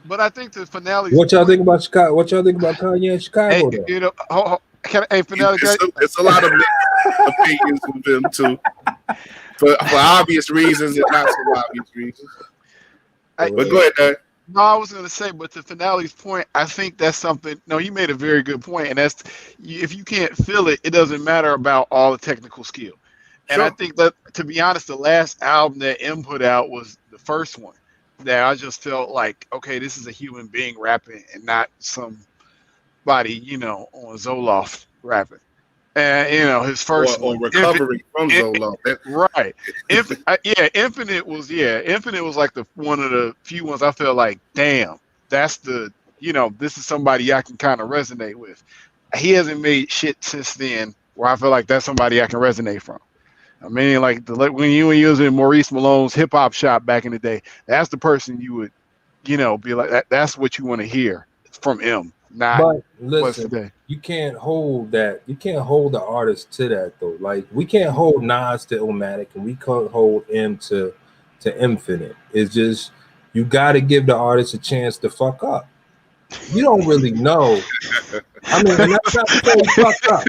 But I think the finale. What y'all think about Chicago? What y'all think about Kanye in Chicago? Hey, finale. It's a lot of opinions with them too, for obvious reasons and not so obvious reasons. But go ahead, Dad. No, I was going to say, but to Finale's point, I think that's something. No, you made a very good point, and that's if you can't feel it, it doesn't matter about all the technical skill. And I think that, to be honest, the last album that M put out was the first one that I just felt like, okay, this is a human being rapping and not somebody, on Zoloft rapping. And, his first or one, recovering from Zoloft. Right. Infinite was like one of the few ones I felt like, damn, that's this is somebody I can kind of resonate with. He hasn't made shit since then where I feel like that's somebody I can resonate from. I mean, like when you were using Maurice Malone's Hip Hop Shop back in the day, that's the person you would, be like, that's what you want to hear from him. But listen, you can't hold that. You can't hold the artist to that though. Like we can't hold Nas to Illmatic, and we can't hold M to Infinite. It's just you got to give the artist a chance to fuck up. You don't really know. I mean, and that's not to say he fucked up,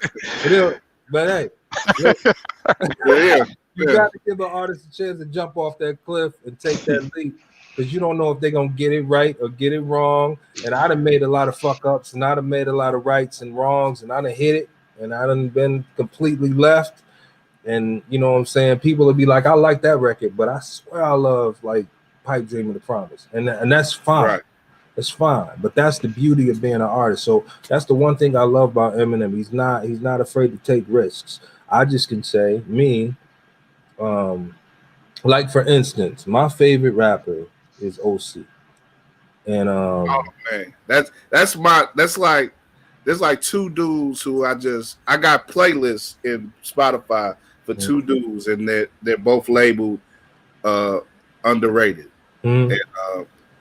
but hey, look, you got to give the artist a chance to jump off that cliff and take that leap. Because you don't know if they're going to get it right or get it wrong. And I done made a lot of fuck ups, and I done made a lot of rights and wrongs, and I done hit it, and I done been completely left. And you know what I'm saying? People will be like, I like that record, but I swear I love like Pipe Dream of the Promise. And that's fine. Right. It's fine. But that's the beauty of being an artist. So that's the one thing I love about Eminem. He's not afraid to take risks. I just can say, like for instance, my favorite rapper is OC. And oh man, that's like there's like two dudes who I got playlists in Spotify for two dudes, and they're both labeled underrated. And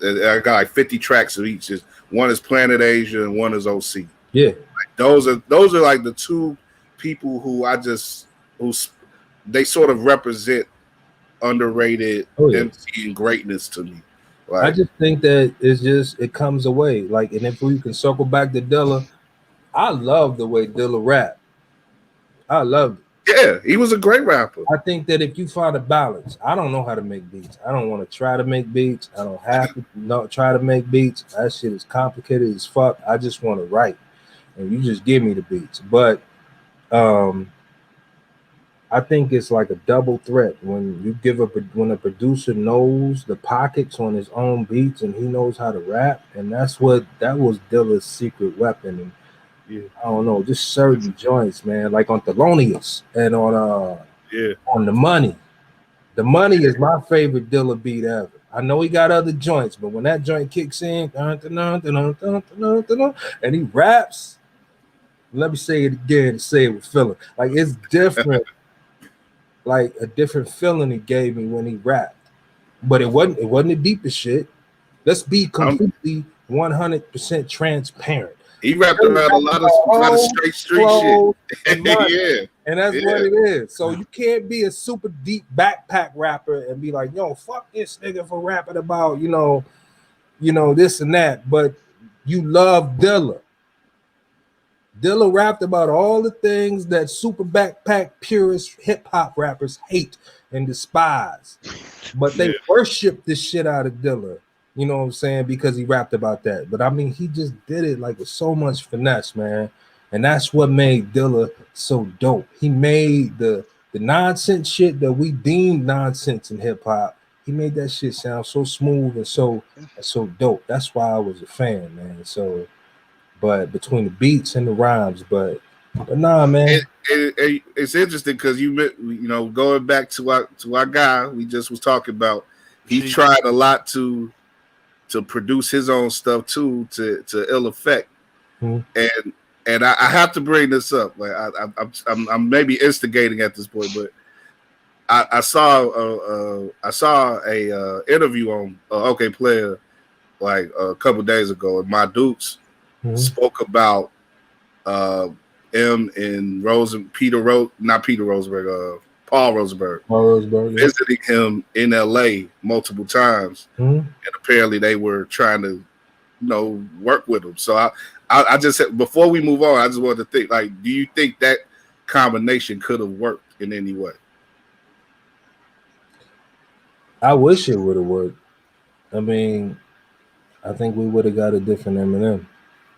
I got like 50 tracks of each. One is Planet Asia and one is OC. Yeah, like those are like the two people who they sort of represent underrated MC and greatness to me. Like, I just think that it comes away. Like, and if we can circle back to Dilla, I love the way Dilla rap. I loved it. Yeah, he was a great rapper. I think that if you find a balance, I don't know how to make beats. I don't want to try to make beats. I don't have to try to make beats. That shit is complicated as fuck. I just want to write, and you just give me the beats. But I think it's like a double threat when when a producer knows the pockets on his own beats and he knows how to rap, and that was Dilla's secret weapon. And I don't know, just certain joints, man, like on Thelonious and on The Money. The Money is my favorite Dilla beat ever. I know he got other joints, but when that joint kicks in, and he raps, let me say it again and say it with feeling. Like it's different. Like a different feeling he gave me when he rapped, but it wasn't the deepest shit. Let's be completely 100% transparent. He rapped about a lot of straight street shit. Yeah, and that's what it is. So you can't be a super deep backpack rapper and be like, yo, fuck this nigga for rapping about this and that. But you love Dilla. Dilla rapped about all the things that super backpack purist hip hop rappers hate and despise, but they worship the shit out of Dilla. You know what I'm saying? Because he rapped about that. But I mean, he just did it like with so much finesse, man. And that's what made Dilla so dope. He made the nonsense shit that we deemed nonsense in hip hop. He made that shit sound so smooth and so dope. That's why I was a fan, man. So. But between the beats and the rhymes, but nah, man. It's interesting because going back to our guy we just was talking about, he tried a lot to produce his own stuff too to ill effect, and I have to bring this up. Like I'm maybe instigating at this point, but I saw a interview on OK Player like a couple days ago, and my Dukes spoke about M and Paul Rosenberg visiting him in LA multiple times, and apparently they were trying to work with him. So I just said, before we move on, I just wanted to think, like, do you think that combination could have worked in any way. I wish it would have worked. I mean, I think we would have got a different Eminem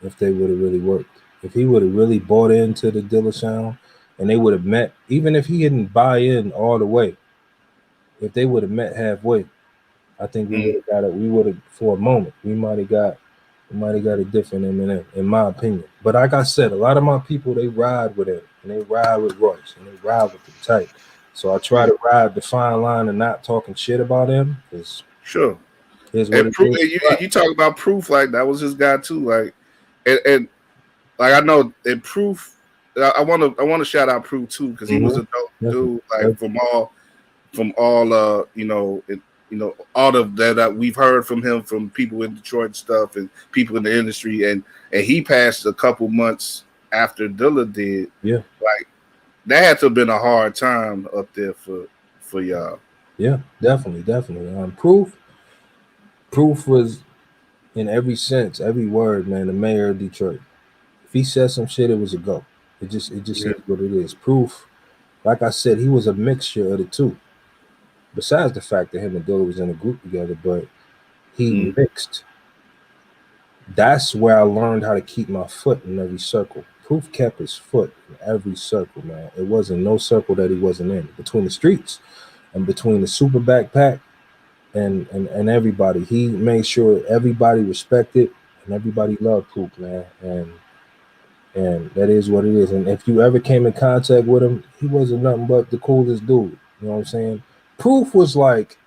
if they would have really worked. If he would have really bought into the Dilla sound, and they would have met, even if he didn't buy in all the way, if they would have met halfway, I think we would have got it. We would have, for a moment, we might have got a different Eminem, in my opinion. But like I said, a lot of my people, they ride with him, and they ride with Royce, and they ride with the type. So I try to ride the fine line and not talking shit about him. Sure. Here's what And Proof, you talk about Proof, like that was his guy too. Like, and like I know in Proof, I want to shout out Proof too, because he was a dope dude. Like from all all of that we've heard from him, from people in Detroit and stuff, and people in the industry, and he passed a couple months after Dilla did. Yeah, like that had to have been a hard time up there for y'all. Yeah, definitely. Proof was, in every sense, every word, man, the mayor of Detroit. If he said some shit, it was a go. It just is what it is. Proof, like I said, he was a mixture of the two. Besides the fact that him and Dilla was in a group together, but he mixed. That's where I learned how to keep my foot in every circle. Proof kept his foot in every circle, man. It wasn't no circle that he wasn't in. Between the streets and between the super backpack and everybody, he made sure everybody respected and everybody loved Proof, man. And that is what it is. And if you ever came in contact with him, he wasn't nothing but the coolest dude. You know what I'm saying? Proof was like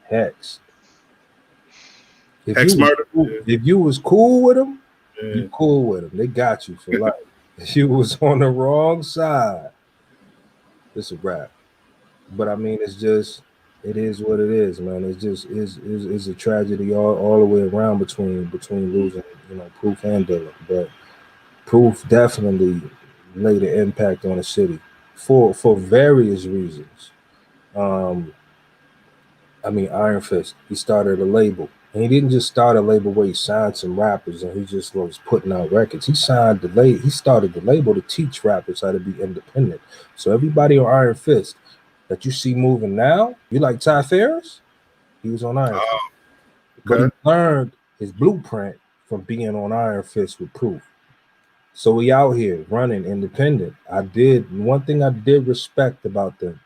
Hex. If you was cool with him, you cool with him. They got you for life. If you was on the wrong side, it's a wrap. But I mean, it is what it is, man. It's just is a tragedy all the way around between losing, Proof and Dilla. But Proof definitely made an impact on the city for various reasons. I mean, Iron Fist, he started a label. And he didn't just start a label where he signed some rappers and he just was putting out records. He started the label to teach rappers how to be independent. So everybody on Iron Fist that you see moving now, you like Ty Ferris? He was on Iron Fist. Okay. But he learned his blueprint from being on Iron Fist with Proof. So we out here running independent. One thing I did respect about them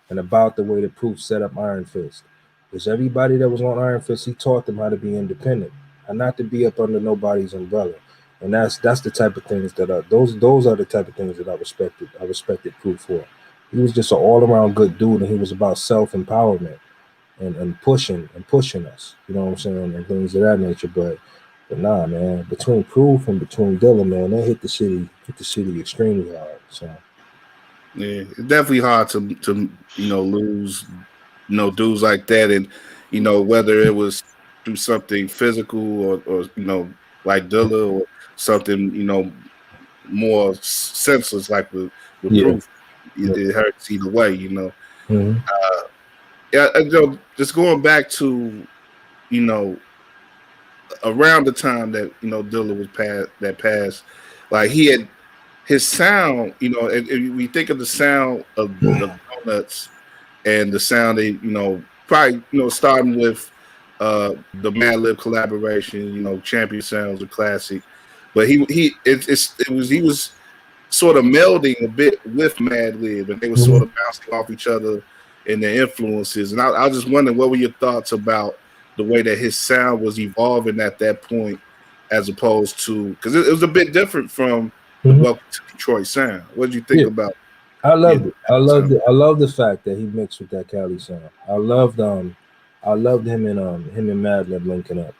and about the way the Proof set up Iron Fist is everybody that was on Iron Fist, he taught them how to be independent and not to be up under nobody's umbrella. And that's the type of things that those are the type of things that I respected. I respected Proof for. He was just an all-around good dude, and he was about self-empowerment and pushing us, you know what I'm saying, and things of that nature. But nah, man, between Proof and between Dilla, man, they hit the city extremely hard. So yeah, it's definitely hard to lose dudes like that, and whether it was through something physical or like Dilla, or something more senseless like with Proof. It hurts either way, just going back to around the time that Dilla was passed, like he had his sound, and we think of the sound of Donuts and the sound they probably starting with the Mad Lib collaboration, Champion Sounds a classic, but he was sort of melding a bit with Mad Lib, and they were sort of bouncing off each other and their influences. And I was just wondering, what were your thoughts about the way that his sound was evolving at that point, as opposed to, because it was a bit different from the Welcome to Detroit sound. What did you think about? I loved it. I love the fact that he mixed with that Cali sound. I loved him and Mad Lib linking up.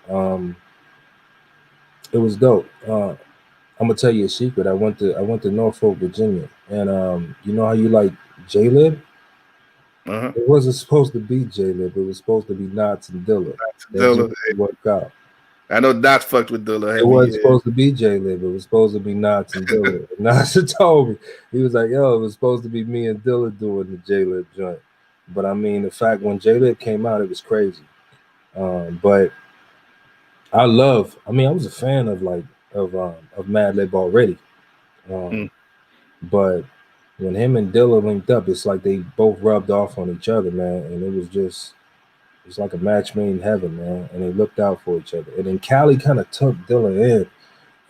It was dope. I'm gonna tell you a secret. I went to Norfolk, Virginia, and you know how you like J-Lib? It wasn't supposed to be J-Lib. It was supposed to be Knots and Dilla. That worked out. I know Knots fucked with Dilla. It wasn't supposed to be J-Lib. It was supposed to be Knots and Dilla. Knots told me. He was like, yo, it was supposed to be me and Dilla doing the J-Lib joint. But I mean, the fact when J-Lib came out, it was crazy. But I was a fan of Mad Lib already. But when him and Dilla linked up, it's like they both rubbed off on each other, man. And it's like a match made in heaven, man. And they looked out for each other. And then Cali kind of took Dilla in,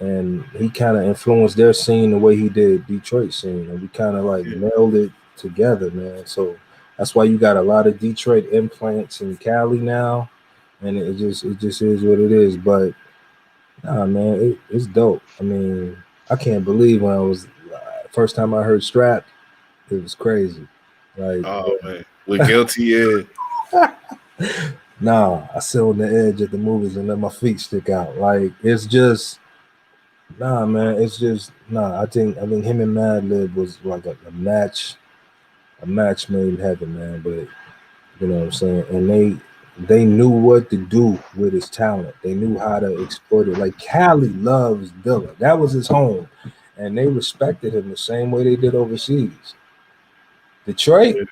and he kind of influenced their scene the way he did Detroit scene, and we kind of like nailed it together, man. So that's why you got a lot of Detroit implants in Cali now, and it just is what it is. But nah, man, it's dope. I mean, I can't believe when I was first time I heard Strap, it was crazy. Like, oh man, we're guilty. Yeah. Nah, I sit on the edge at the movies and let my feet stick out. Like, it's just nah, man. It's just nah. I think him and Madlib was like a match made in heaven, man. But you know what I'm saying? And they knew what to do with his talent. They knew how to exploit it. Like Cali loves Dilla. That was his home. And they respected him the same way they did overseas. Detroit,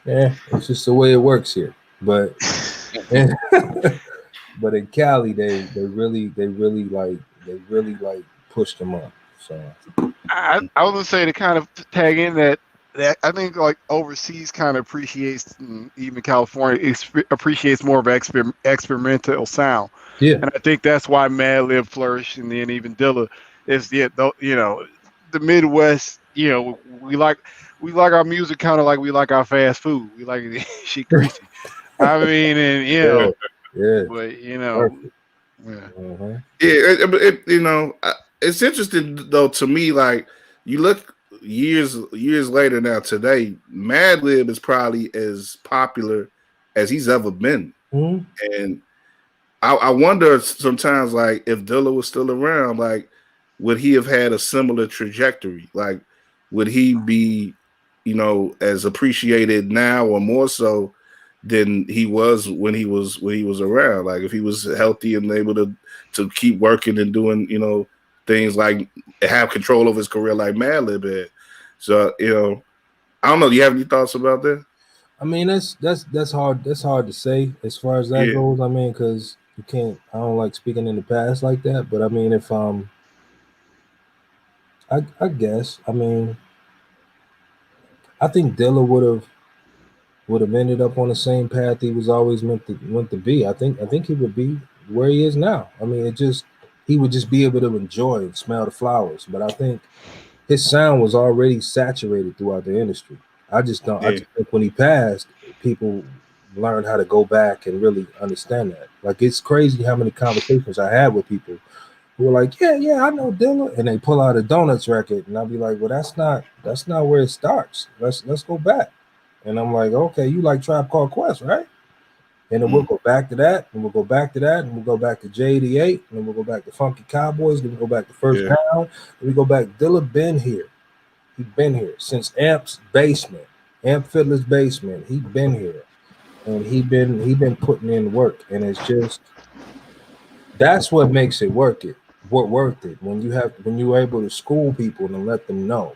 yeah, it's just the way it works here. But but in Cali, they really pushed him up. So I was gonna say to kind of tag in that I think like overseas kind of appreciates, even California appreciates more of experimental sound. yeah, And I think that's why Madlib flourished, and then even Dilla is the Midwest. We like our music kind of like we like our fast food. We like shit greasy. I mean, and yeah, but yeah. Yeah, it's interesting though to me. Like you look years later now, today, Madlib is probably as popular as he's ever been, and I wonder sometimes, like if Dilla was still around, like would he have had a similar trajectory? Like would he be, as appreciated now or more so than he was when he was around? Like if he was healthy and able to keep working and doing things like have control of his career like Madlib had. So I don't know. Do you have any thoughts about that? I mean, that's hard. That's hard to say as far as that goes. I mean, because you can't. I don't like speaking in the past like that. But I mean, if I guess. I mean, I think Dilla would have ended up on the same path he was always meant to be. I think he would be where he is now. I mean, he would just be able to enjoy and smell the flowers. But I think his sound was already saturated throughout the industry. I just don't. I just think when he passed, people learned how to go back and really understand that. Like it's crazy how many conversations I had with people who were like, "Yeah, I know Dilla," and they pull out a Donuts record, and I'll be like, "Well, that's not where it starts. Let's go back." And I'm like, "Okay, you like Tribe Called Quest, right?" And then we'll go back to that, and we'll go back to that, and we'll go back to J88, and then we'll go back to Funky Cowboys, then we'll go back to First Pound, then we go back. Dilla been here. He been here since Amp's basement, Amp Fiddler's basement. He been here, and he been putting in work, and it's just that's what makes it worth it. When you're able to school people and let them know.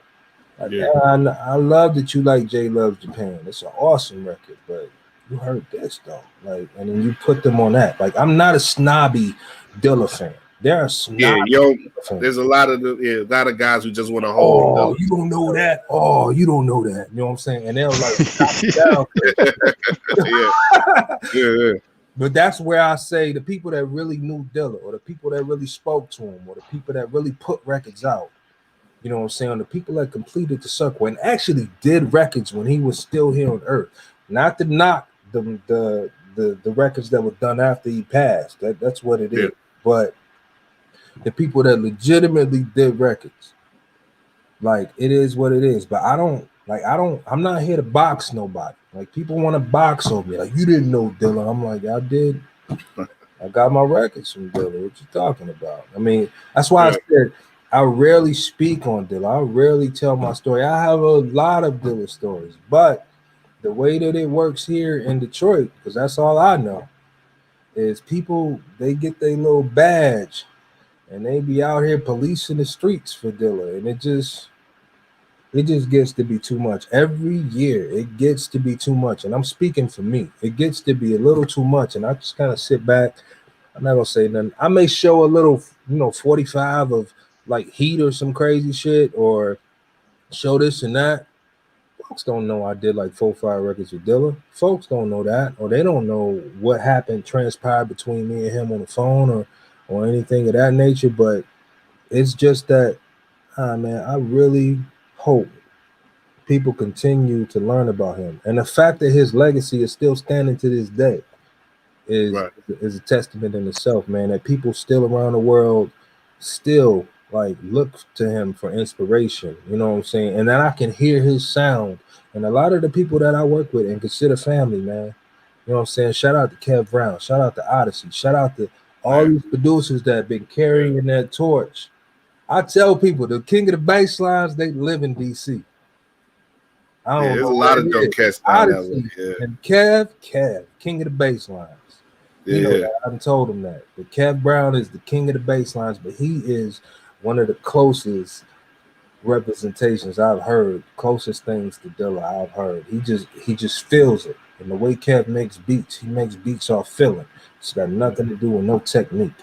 Like, I love that you like J Loves Japan. It's an awesome record, but you heard this though, like, and then you put them on that. Like, I'm not a snobby Dilla fan. There are there's a lot of guys who just want to hold. Oh, you don't know that. Oh, you don't know that. You know what I'm saying? And they'll like yeah. But that's where I say the people that really knew Dilla, or the people that really spoke to him, or the people that really put records out. You know what I'm saying? The people that completed the circle and actually did records when he was still here on Earth. Not to knock the records that were done after he passed. That's what it is. But the people that legitimately did records, like it is what it is. But I'm not here to box nobody. Like people want to box on me. Like you didn't know Dilla. I'm like, I did. I got my records from Dilla. What you talking about? I mean, that's why I said I rarely speak on Dilla. I rarely tell my story. I have a lot of Dilla stories, but the way that it works here in Detroit, because that's all I know, is people, they get their little badge and they be out here policing the streets for Dilla, and it just gets to be too much. Every year it gets to be too much, and I'm speaking for me. It gets to be a little too much, and I just kind of sit back. I'm not gonna say nothing. I may show a little, 45 of like Heat or some crazy shit, or show this and that. Folks don't know I did like 4-5 records with Dilla. Folks don't know that, or they don't know what happened, transpired between me and him on the phone, or anything of that nature. But it's just that, man, I really hope people continue to learn about him, and the fact that his legacy is still standing to this day is Right. is a testament in itself, man. That people still around the world still like look to him for inspiration. You know what I'm saying? And then I can hear his sound. And a lot of the people that I work with and consider family, man. You know what I'm saying? Shout out to Kev Brown. Shout out to Odyssey. Shout out to all these producers that have been carrying that torch. I tell people the king of the bass lines, they live in DC. I don't there's know a lot of dope cats down that way. Odyssey and Kev, king of the bass lines. You know that. I haven't told him that. But Kev Brown is the king of the bass lines, but he is one of the closest representations I've heard, closest things to Dilla I've heard. He just feels it. And the way Kev makes beats, he makes beats off feeling. It's got nothing to do with no technique.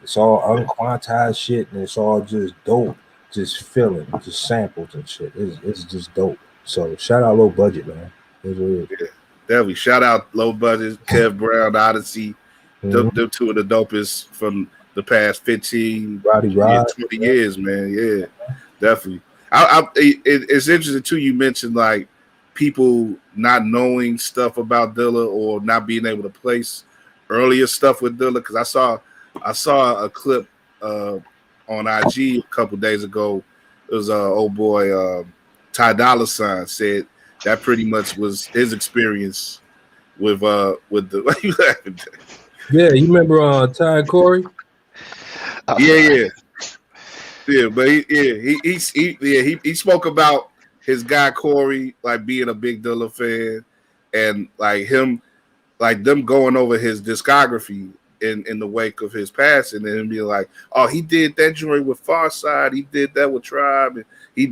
It's all unquantized shit, and it's all just dope, just feeling, just samples and shit. It's just dope. So shout out Low Budget, man. Definitely. Shout out Low Budget, Kev Brown, Odyssey. They're two of the dopest from the past 15, 20 years, man. Yeah, definitely. It's interesting, too, you mentioned, like, people not knowing stuff about Dilla or not being able to place earlier stuff with Dilla, because I saw a clip on IG a couple days ago. It was old boy Ty Dolla $ign said that pretty much was his experience with the. What are you laughing at? Yeah, you remember Ty and Corey? Yeah. But he spoke about his guy Corey, like being a big Dilla fan, and like him, like them going over his discography in the wake of his passing, and being like, oh, he did that joint with Farside, he did that with Tribe, and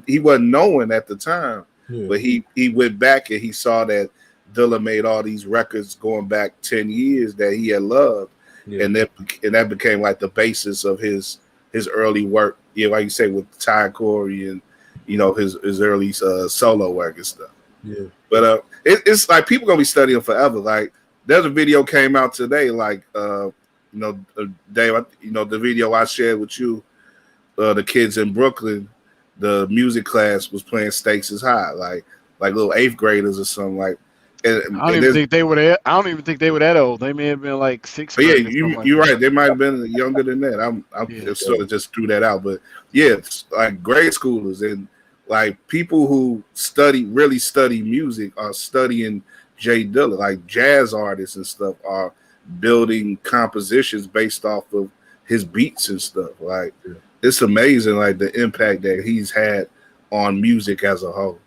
he wasn't knowing at the time. Yeah. But he went back and he saw that Dilla made all these records going back 10 years that he had loved. Yeah. And that became like the basis of his early work. Yeah, like you say, with Ty Corey and his early solo work and stuff. Yeah. But it's like people gonna be studying forever. Like there's a video came out today, like Dave, the video I shared with you, the kids in Brooklyn. The music class was playing Stakes is High, like little 8th graders or something. Like, I don't even think they were that old. They may have been like 6th. But yeah, you're right. They might have been younger than that. I'm sort of just threw that out. But yeah, it's like grade schoolers and like people who really study music are studying Jay Dilla. Like jazz artists and stuff are building compositions based off of his beats and stuff. Like. Yeah. It's amazing, like the impact that he's had on music as a whole.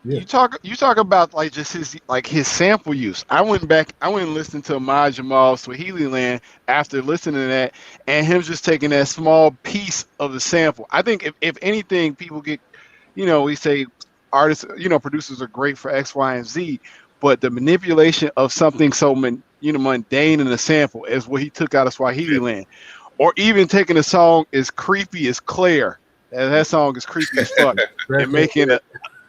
You talk about like just his sample use. I went and listened to Ahmad Jamal's Swahili Land after listening to that, and him just taking that small piece of the sample. I think if anything, people get, we say artists, producers are great for X, Y, and Z, but the manipulation of something so mundane in a sample is what he took out of Swahili Land. Or even taking a song as creepy as Claire, and that song is creepy as fuck, and making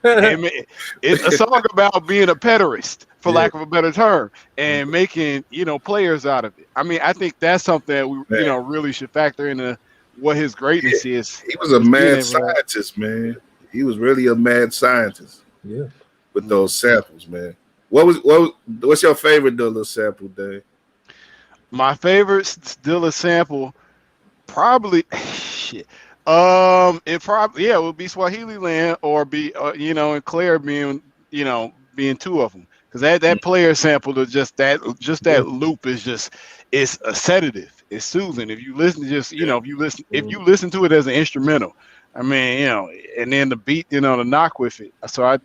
it's a song about being a pederast, for lack of a better term, and making players out of it. I mean, I think that's something that we really should factor into what his greatness is. He was a mad scientist, man. He was really a mad scientist. Yeah, with those samples, man. What's your favorite Dilla sample, Dave? My favorite Dilla sample, probably, it would be Swahili Land or be, and Claire being two of them. Because that player sample, that loop is it's a sedative. It's soothing. If you listen if you listen to it as an instrumental, I mean, and then the beat, the knock with it. So I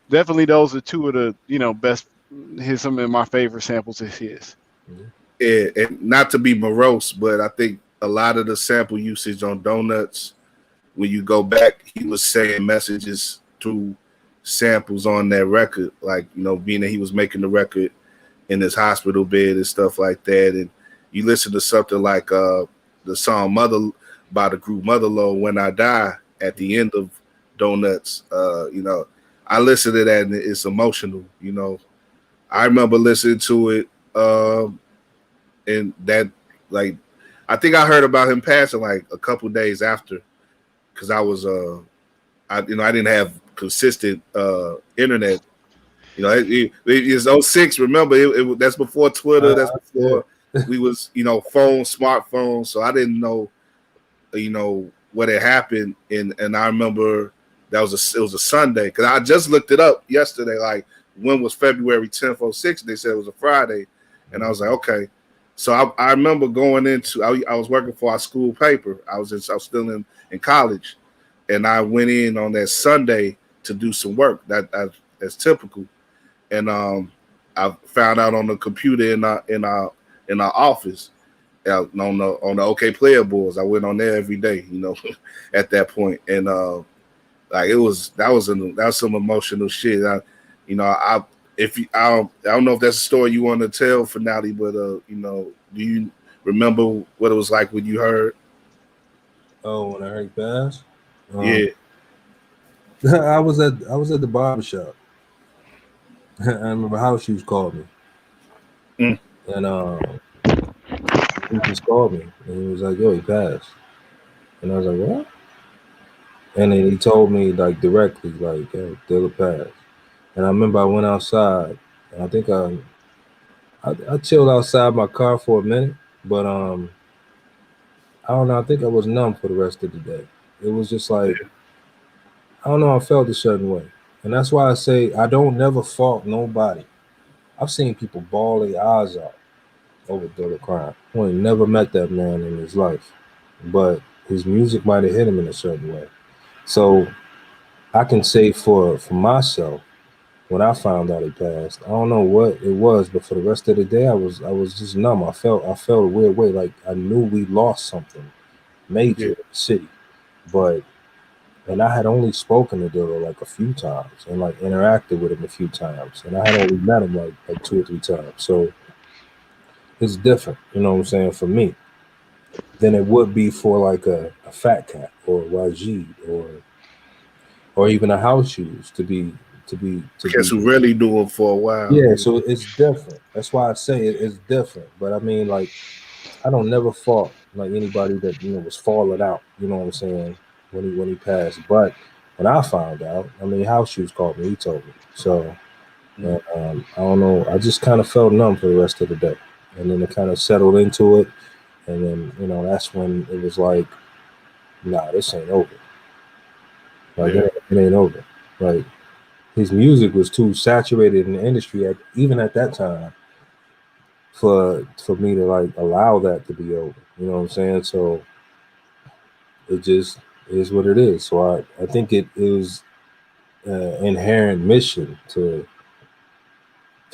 definitely, those are two of the, best, some of my favorite samples of his. Mm-hmm. Yeah, and not to be morose, but I think a lot of the sample usage on Donuts, when you go back, he was saying messages through samples on that record, like, being that he was making the record in his hospital bed and stuff like that. And you listen to something like the song Mother by the group Motherload, When I Die, at the end of Donuts. I listen to that and it's emotional. I remember listening to it, and that like I think I heard about him passing like a couple days after, because I was I didn't have consistent internet. It's '06. Remember, that's before Twitter. That's before we was smartphones. So I didn't know what had happened, and I remember it was a Sunday, because I just looked it up yesterday. Like, when was February 10th, '06? They said it was a Friday, and I was like, okay. So I remember going into I was working for our school paper. I was still in college, and I went in on that Sunday to do some work. That's typical, and I found out on the computer in our office, on the OK Player boards. I went on there every day, at that point, and like that was some emotional shit. I don't know if that's a story you want to tell, Finale, but do you remember what it was like when you heard? Oh, when I heard he passed? Yeah. I was at the barbershop. I remember House Shoes called me. And he just called me and he was like, "Yo, he passed." And I was like, "What?" And then he told me like directly, like, "Yo, Dilla passed." And I remember I went outside, and I think I chilled outside my car for a minute, but I don't know. I think I was numb for the rest of the day. It was just like, I don't know. I felt a certain way, and that's why I say I don't never fault nobody. I've seen people bawl their eyes out over Dilla crime. I ain't never met that man in his life, but his music might have hit him in a certain way. So I can say for myself, when I found out he passed, I don't know what it was, but for the rest of the day, I was just numb. I felt a weird way, like I knew we lost something major in the city, and I had only spoken to Dilla like a few times and like interacted with him a few times, and I had only met him like 2 or 3 times. So it's different, you know what I'm saying, for me than it would be for like a Fat Cat or Rajid or even a House Shoes to be. Guess who really knew him for a while. Yeah, so it's different. That's why I say it's different. But I mean, like, I don't never fault like anybody that was falling out. You know what I'm saying, when he passed. But when I found out, I mean, House Shoes called me. He told me. So I don't know. I just kind of felt numb for the rest of the day, and then it kind of settled into it. And then that's when it was like, nah, this ain't over. Like it ain't over. Like, his music was too saturated in the industry even at that time for me to like allow that to be over. You know what I'm saying? So it just is what it is. So I think it is inherent mission to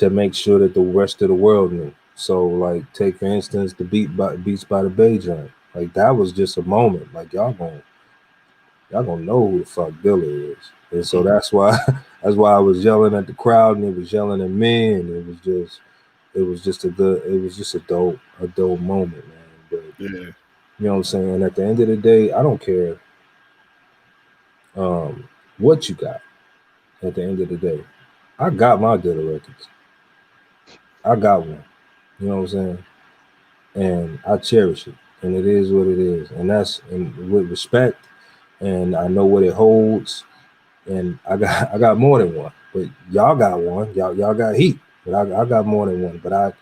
make sure that the rest of the world knew. So like, take for instance the Beats by the Bay joint. Like, that was just a moment. Like, y'all gonna know who the fuck Dilla is. And so that's why I was yelling at the crowd, and it was yelling at me, and it was just a dope moment, man. But you know what I'm saying? And at the end of the day, I don't care what you got. At the end of the day, I got my Dilla records. I got one. You know what I'm saying? And I cherish it. And it is what it is. And that's with respect. And I know what it holds. And I got more than one. But y'all got one. Y'all got heat. But I got more than one. But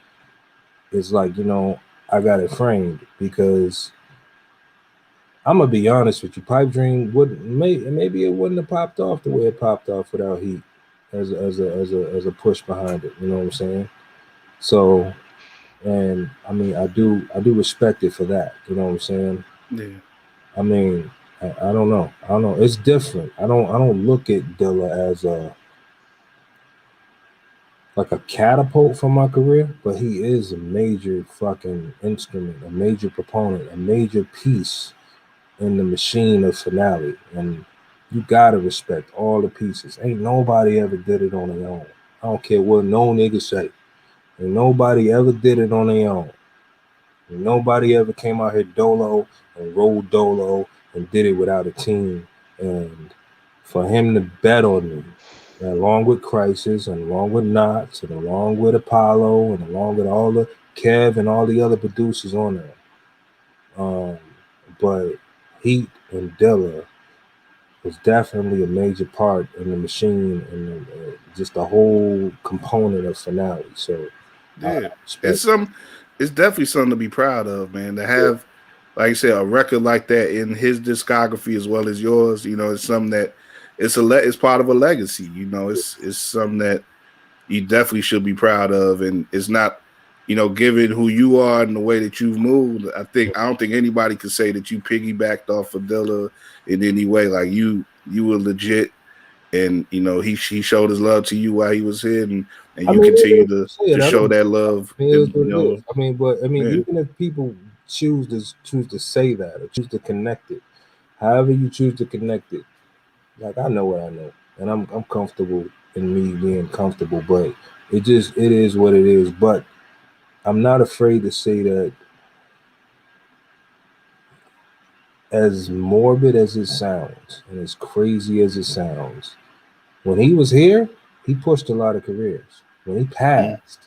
it's like, I got it framed because I'm gonna be honest with you. Pipe Dream maybe it wouldn't have popped off the way it popped off without heat as a push behind it. You know what I'm saying? So, and I mean, I do respect it for that. You know what I'm saying? Yeah. I mean, I don't know. It's different. I don't look at Dilla as like a catapult for my career, but he is a major fucking instrument, a major proponent, a major piece in the machine of Finale. And you gotta respect all the pieces. Ain't nobody ever did it on their own. I don't care what no nigga say. Ain't nobody ever did it on their own. And nobody ever came out here dolo and rolled dolo and did it without a team and for him to bet on me, along with Crisis, and along with Knox, and along with Apollo, and along with all the Kev and all the other producers on there. But Heat and Dilla was definitely a major part in the machine and just the whole component of Finale. So yeah, it's definitely something to be proud of, man. To have, like I said, a record like that in his discography as well as yours, it's something that it's part of a legacy. It's something that you definitely should be proud of, and it's not, given who you are and the way that you've moved. I don't think anybody could say that you piggybacked off of Dilla in any way. Like you were legit, and he showed his love to you while he was here, and you continue to show that love. Even if people choose to say that or choose to connect it, however you choose to connect it, like I know what I know, and I'm comfortable in me being comfortable, but it is what it is. But I'm not afraid to say that, as morbid as it sounds and as crazy as it sounds, when he was here, he pushed a lot of careers. When he passed,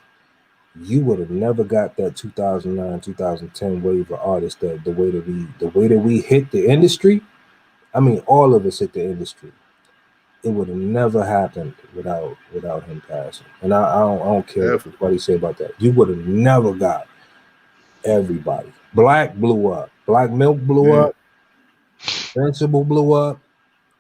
you would have never got that 2009, 2010 wave of artists that the way that we hit the industry. I mean, all of us hit the industry. It would have never happened without him passing. And I don't care what he say about that. You would have never got everybody. Black blew up. Black Milk blew up. Sensible blew up.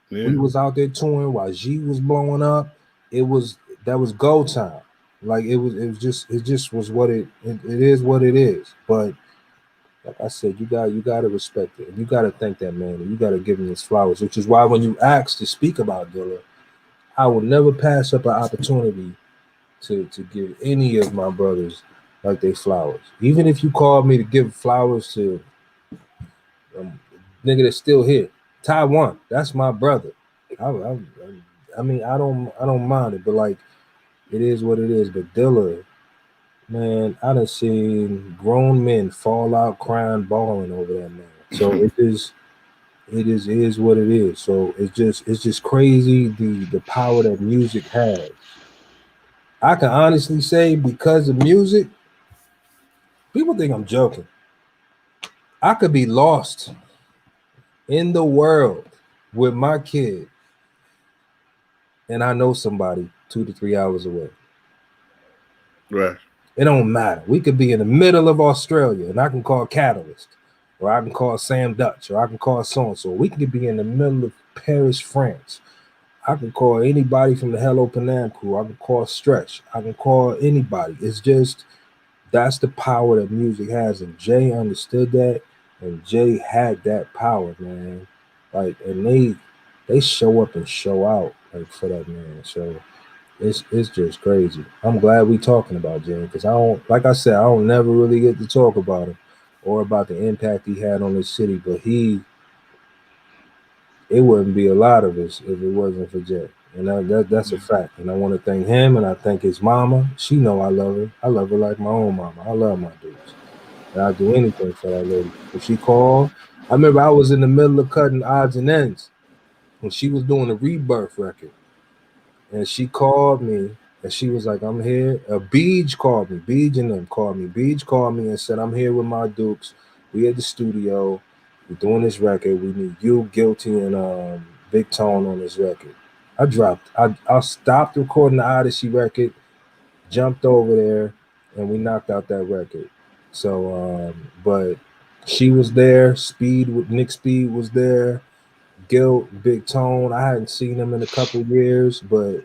Yeah. We was out there touring while G was blowing up. That was go time. Like it just was what it is what it is. But like I said, you got to respect it. And you got to thank that man, and you got to give him his flowers. Which is why when you asked to speak about Dilla, I will never pass up an opportunity to give any of my brothers like they flowers. Even if you called me to give flowers to nigga that's still here, Taiwan, that's my brother. I mean, I don't mind it, but like, it is what it is. But Dilla, man, I done seen grown men fall out crying, bawling over that man. So it is what it is. So it's just crazy the power that music has. I can honestly say, because of music, people think I'm joking. I could be lost in the world with my kid, and I know somebody 2 to 3 hours away. Right. It don't matter. We could be in the middle of Australia, and I can call Catalyst, or I can call Sam Dutch, or I can call so-and-so. We could be in the middle of Paris, France. I can call anybody from the Hello Panam crew. I can call Stretch. I can call anybody. It's just, that's the power that music has, and Jay understood that, and Jay had that power, man. Like, and they show up and show out, like, for that man. So it's just crazy. I'm glad we talking about Jay, because I don't never really get to talk about him or about the impact he had on this city, but it wouldn't be a lot of us if it wasn't for Jay. And that's a fact. And I want to thank him, and I thank his mama. She know I love her. I love her like my own mama. I love my dudes. And I'll do anything for that lady. If she called, I remember I was in the middle of cutting odds and ends when she was doing a Rebirth record. And she called me, and she was like, I'm here. Beej called me. Beej and them called me. Beej called me and said, I'm here with my dukes. We at the studio. We're doing this record. We need you, Guilty, and Big Tone on this record. I stopped recording the Odyssey record, jumped over there, and we knocked out that record. So, but she was there. Nick Speed was there. Guilt, Big Tone. I hadn't seen him in a couple years, but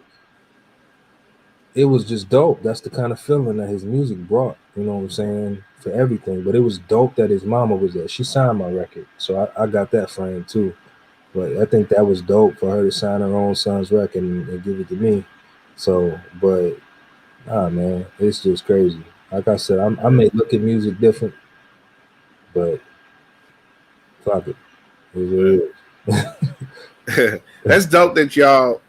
it was just dope. That's the kind of feeling that his music brought, you know what I'm saying, for everything. But it was dope that his mama was there. She signed my record, so I got that frame too. But I think that was dope for her to sign her own son's record and give it to me. So, but man, it's just crazy. Like I said, I may look at music different, but fuck it. It is. That's dope that y'all,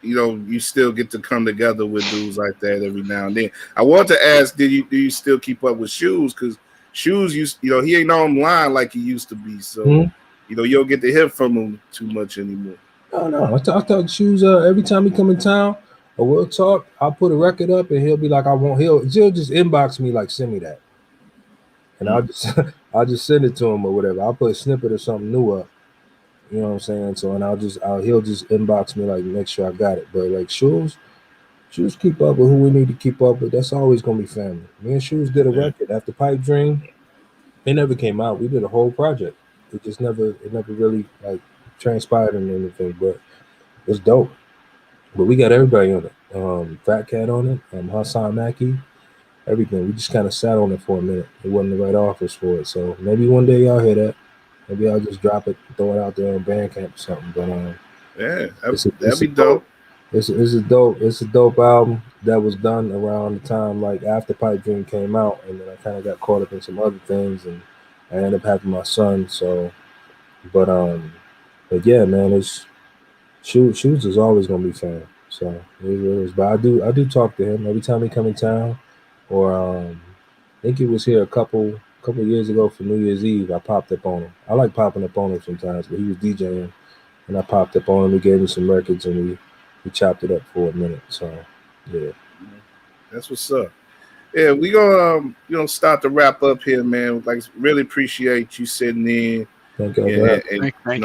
you still get to come together with dudes like that every now and then. I want to ask, do you still keep up with Shoes? Because Shoes, he ain't online like he used to be. So, you don't get to hear from him too much anymore. No. I talk shoes. Every time he come in town, or we'll talk. I'll put a record up, and he'll be like, "I won't." He'll just inbox me like, "Send me that," and I'll just I'll just send it to him or whatever. I'll put a snippet of something new up. You know what I'm saying? So, and he'll just inbox me like, make sure I got it. But like shoes keep up with who we need to keep up with. That's always gonna be family. Me and Shoes did a record after Pipe Dream. It never came out. We did a whole project. It never really like transpired into anything, but it's dope. But we got everybody on it. Fat Cat on it, Hassan Maki, everything. We just kind of sat on it for a minute. It wasn't the right office for it. So maybe one day y'all hear that. Maybe I'll just drop it, throw it out there on Bandcamp or something. But Yeah, it's that'd a be dope. it's a dope album that was done around the time like after Pipe Dream came out, and then I kind of got caught up in some other things, and I ended up having my son. So, but but yeah, man, it's Shoes is always gonna be fan. So it is. But I do talk to him every time he come in town, or I think he was here a couple years ago for New Year's Eve. I popped up on him. I like popping up on him sometimes, but he was DJing, and I popped up on him. He gave me some records, and we chopped it up for a minute. So yeah, That's what's up. Yeah, we gonna start to wrap up here, man. Like, really appreciate you sitting in thank y'all for and, having and Thank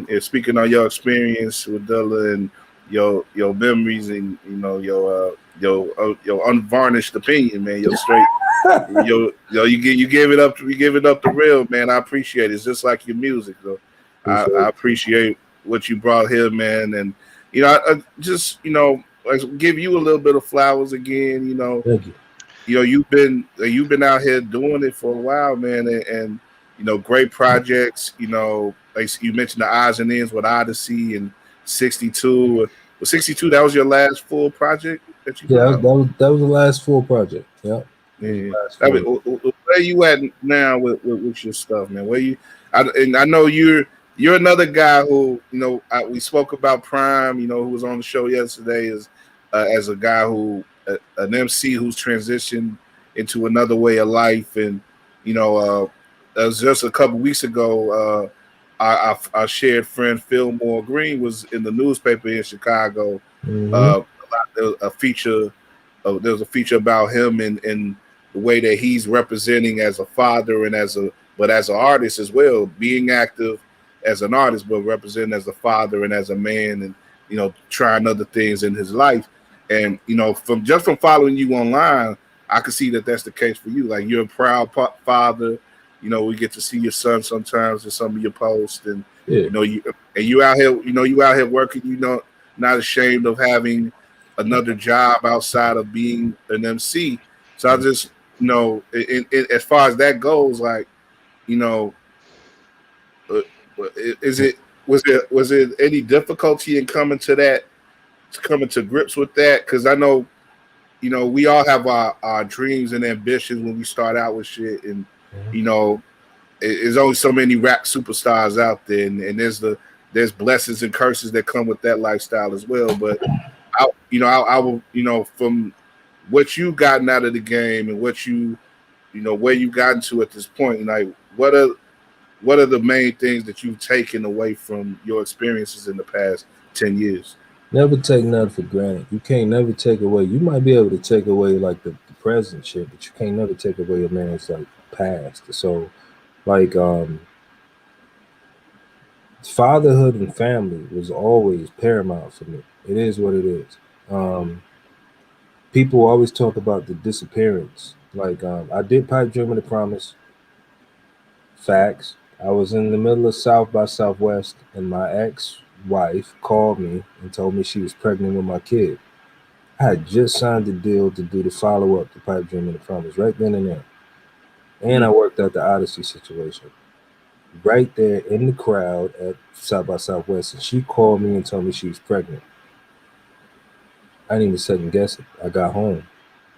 you. speaking on your experience with Dilla and your memories and your unvarnished opinion, man. Your straight you give it up the real, man. I appreciate it. It's just like your music, though. I appreciate what you brought here, man, and I just like give you a little bit of flowers again. Thank you. You've been out here doing it for a while, man, and great projects. Like you mentioned the odds and ends with Odyssey and 62. Was 62 that was your last full project that you put Yeah, out? that was the last full project. Yep. Yeah. I mean, where you at now with your stuff, man? And I know you're another guy who we spoke about Prime, who was on the show yesterday as a guy an MC who's transitioned into another way of life, and it was just a couple weeks ago. Our shared friend Fillmore Green was in the newspaper in Chicago. Mm-hmm. A feature. There was a feature about him and the way that he's representing as a father and as an artist as well, being active as an artist, but representing as a father and as a man, and trying other things in his life. And from following you online, I can see that that's the case for you. Like, you're a proud father. We get to see your son sometimes in some of your posts, and Yeah. you out here. You out here working. Not ashamed of having another job outside of being an MC. So I just, as far as that goes, like, uh, was it any difficulty in coming to grips with that? Because I know, we all have our dreams and ambitions when we start out with shit, and there's only so many rap superstars out there, and there's blessings and curses that come with that lifestyle as well. But I will, from what you've gotten out of the game and what where you've gotten to at this point, like, what are the main things that you've taken away from your experiences in the past 10 years? Never take nothing for granted. You can't never take away. You might be able to take away like the present shit, but you can't never take away a man's like past. So like fatherhood and family was always paramount for me. It is what it is. People always talk about the disappearance. Like I did Pipe Dream of the Promise. Facts. I was in the middle of South by Southwest, and my ex-wife called me and told me she was pregnant with my kid. I had just signed the deal to do the follow-up to Pipe Dream of the Promise right then and there. And I worked out the Odyssey situation right there in the crowd at South by Southwest, and she called me and told me she was pregnant. I didn't even second guess it. I got home.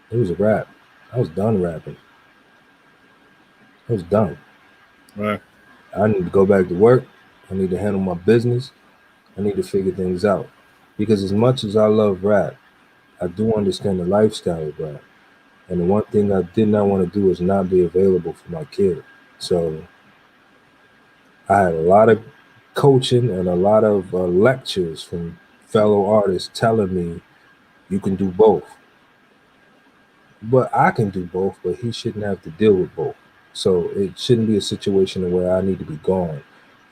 It was a wrap. I was done rapping. I was done. Right. I need to go back to work. I need to handle my business. I need to figure things out. Because as much as I love rap, I do understand the lifestyle of rap. And the one thing I did not want to do is not be available for my kid. So I had a lot of coaching and a lot of lectures from fellow artists telling me you can do both. But I can do both, but he shouldn't have to deal with both. So it shouldn't be a situation where I need to be gone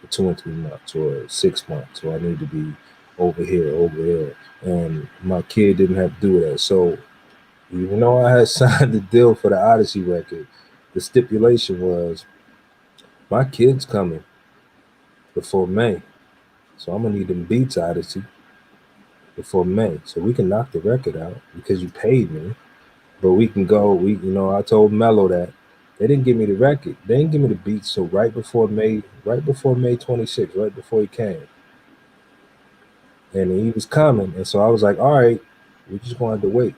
for 2 and 3 months or 6 months, or I need to be over here. And my kid didn't have to do that. So even though I had signed the deal for the Odyssey record, the stipulation was my kid's coming before May. So I'm gonna need them beats, Odyssey, before May. So we can knock the record out because you paid me. But we can go, I told Mello that they didn't give me the record. They didn't give me the beats. So right before May 26th, right before he came. And he was coming. And so I was like, all right, we just wanted to wait.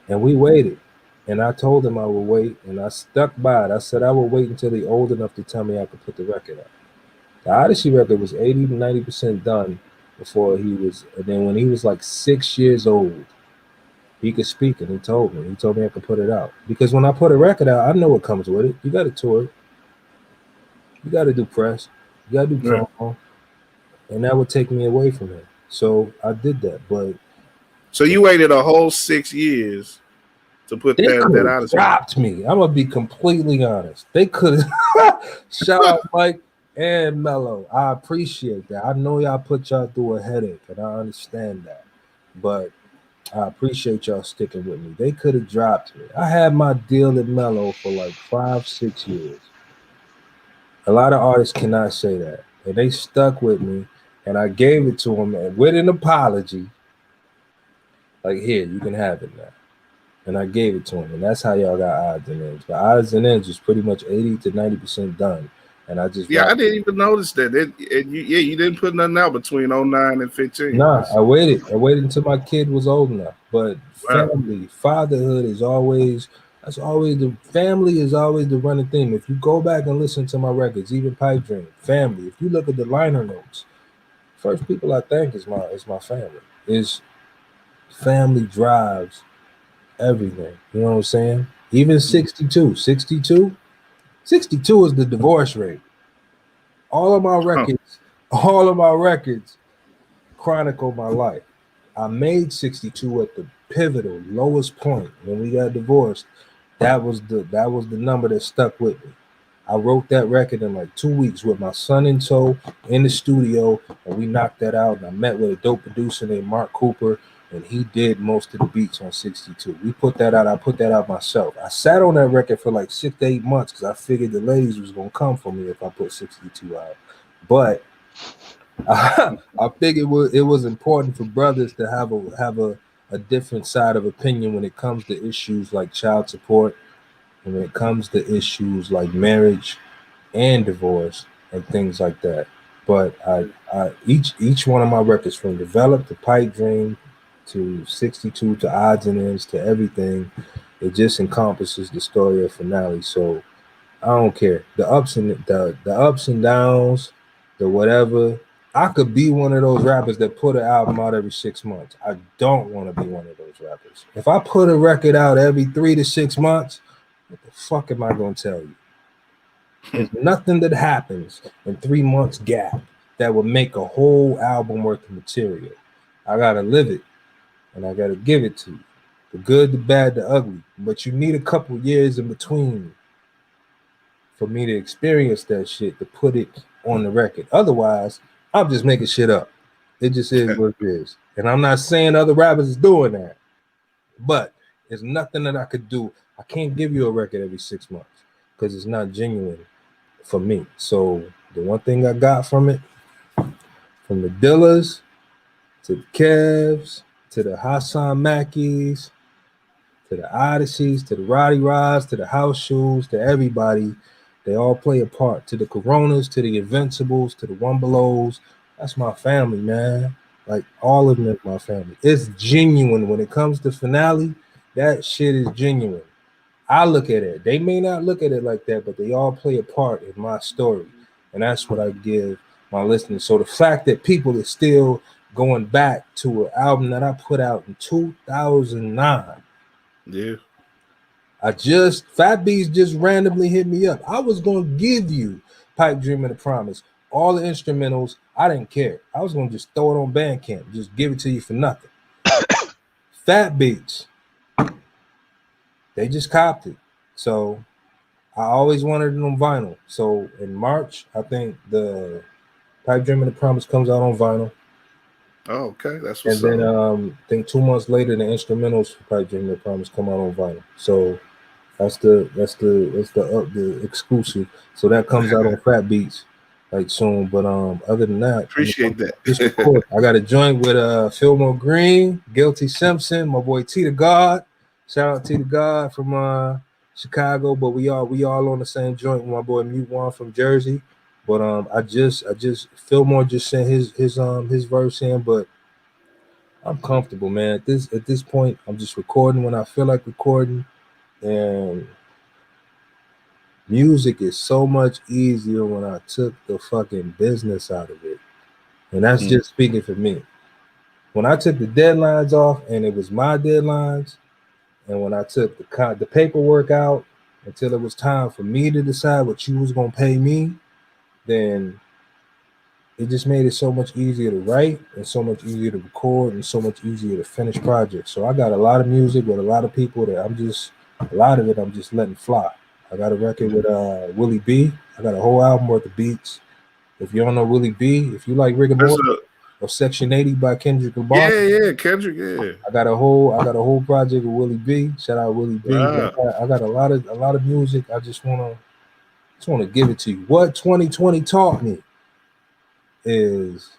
And we waited. And I told him I would wait. And I stuck by it. I said I would wait until he's old enough to tell me I could put the record out. The Odyssey record was 80 to 90% done before he was, and then when he was like 6 years old, he could speak, and he told me I could put it out. Because when I put a record out, I know what comes with it. You got to tour it. You got to do press. You got to do promo. And that would take me away from him. So I did that. But so you waited a whole 6 years to put that out. Dropped me. I'm gonna be completely honest. They could have shout out Mike and Mello. I appreciate that. I know y'all put y'all through a headache, and I understand that. But I appreciate y'all sticking with me. They could have dropped me. I had my deal at Mello for like 5-6 years. A lot of artists cannot say that. And they stuck with me, and I gave it to them with an apology. Like, here, you can have it now. And I gave it to him. And that's how y'all got Odds and Ends. But Odds and Ends was pretty much 80 to 90% done. And I just I didn't even notice that. You didn't put nothing out between 09 and 15. Nah, I waited until my kid was old enough. But family, fatherhood is always the family is always the running theme. If you go back and listen to my records, even Pipe Dream, family. If you look at the liner notes, first people I thank is my family. Is family drives everything. You know what I'm saying? Even 62 is the divorce rate. All of my records chronicle my life. I made 62 at the pivotal lowest point when we got divorced. That was the number that stuck with me. I wrote that record in like 2 weeks with my son in tow in the studio, and we knocked that out. And I met with a dope producer named Mark Cooper, and he did most of the beats on 62. We put that out. I put that out myself. I sat on that record for like 6 to 8 months because I figured the ladies was gonna come for me if I put 62 out. But I figured it was important for brothers to have a different side of opinion when it comes to issues like child support, and when it comes to issues like marriage and divorce and things like that. But each one of my records, from Develop to Pipe Dream to 62 to Odds and Ends to everything, it just encompasses the story of Finale. So I don't care. The ups and downs, the whatever. I could be one of those rappers that put an album out every 6 months. I don't want to be one of those rappers. If I put a record out every 3 to 6 months, what the fuck am I going to tell you? There's nothing that happens in 3 months gap that would make a whole album worth of material. I got to live it, and I got to give it to you. The good, the bad, the ugly. But you need a couple years in between for me to experience that shit to put it on the record. Otherwise, I'm just making shit up. It just is what it is. And I'm not saying other rappers is doing that, but there's nothing that I could do. I can't give you a record every 6 months because it's not genuine for me. So the one thing I got from it, from the Dillas to the Kevs to the Hassan Mackies to the Odysseys to the Roddy Rods to the House Shoes to everybody, they all play a part. To the Coronas, to the Invincibles, to the One Belows. That's my family, man. Like, all of them is my family. It's genuine when it comes to Finale. That shit is genuine. I look at it. They may not look at it like that, but they all play a part in my story. And that's what I give my listeners. So the fact that people are still going back to an album that I put out in 2009. Yeah. Fat Bees just randomly hit me up. I was going to give you Pipe Dream and the Promise all the instrumentals. I didn't care. I was gonna just throw it on Bandcamp, just give it to you for nothing. Fat Beats, they just copped it. So I always wanted it on vinyl. So in March, I think the Pipe Dream and the Promise comes out on vinyl. Oh, okay, that's And what's then up. I think 2 months later, the instrumentals for Pipe Dream and the Promise come out on vinyl. So that's the exclusive. So that comes out on Fat Beats like soon. But other than that, I mean, Appreciate that. just record. I got a joint with Fillmore Green, Guilty Simpson, my boy T the God. Shout out T the God from Chicago. But we all on the same joint with my boy Mute One from Jersey. But I just Fillmore just sent his verse in, but I'm comfortable, man. At this point, I'm just recording when I feel like recording, and music is so much easier when I took the fucking business out of it. And that's just speaking for me. When I took the deadlines off and it was my deadlines, and when I took the paperwork out until it was time for me to decide what you was gonna pay me, then it just made it so much easier to write and so much easier to record and so much easier to finish projects. So I got a lot of music with a lot of people that a lot of it I'm just letting fly. I got a record with Willie B. I got a whole album worth of beats. If you don't know Willie B, if you like Rigor or Section 80 by Kendrick Lamar, yeah, Kendrick, yeah. I got a whole project with Willie B. Shout out Willie B. Wow. I got a lot of music. I just wanna give it to you. What 2020 taught me is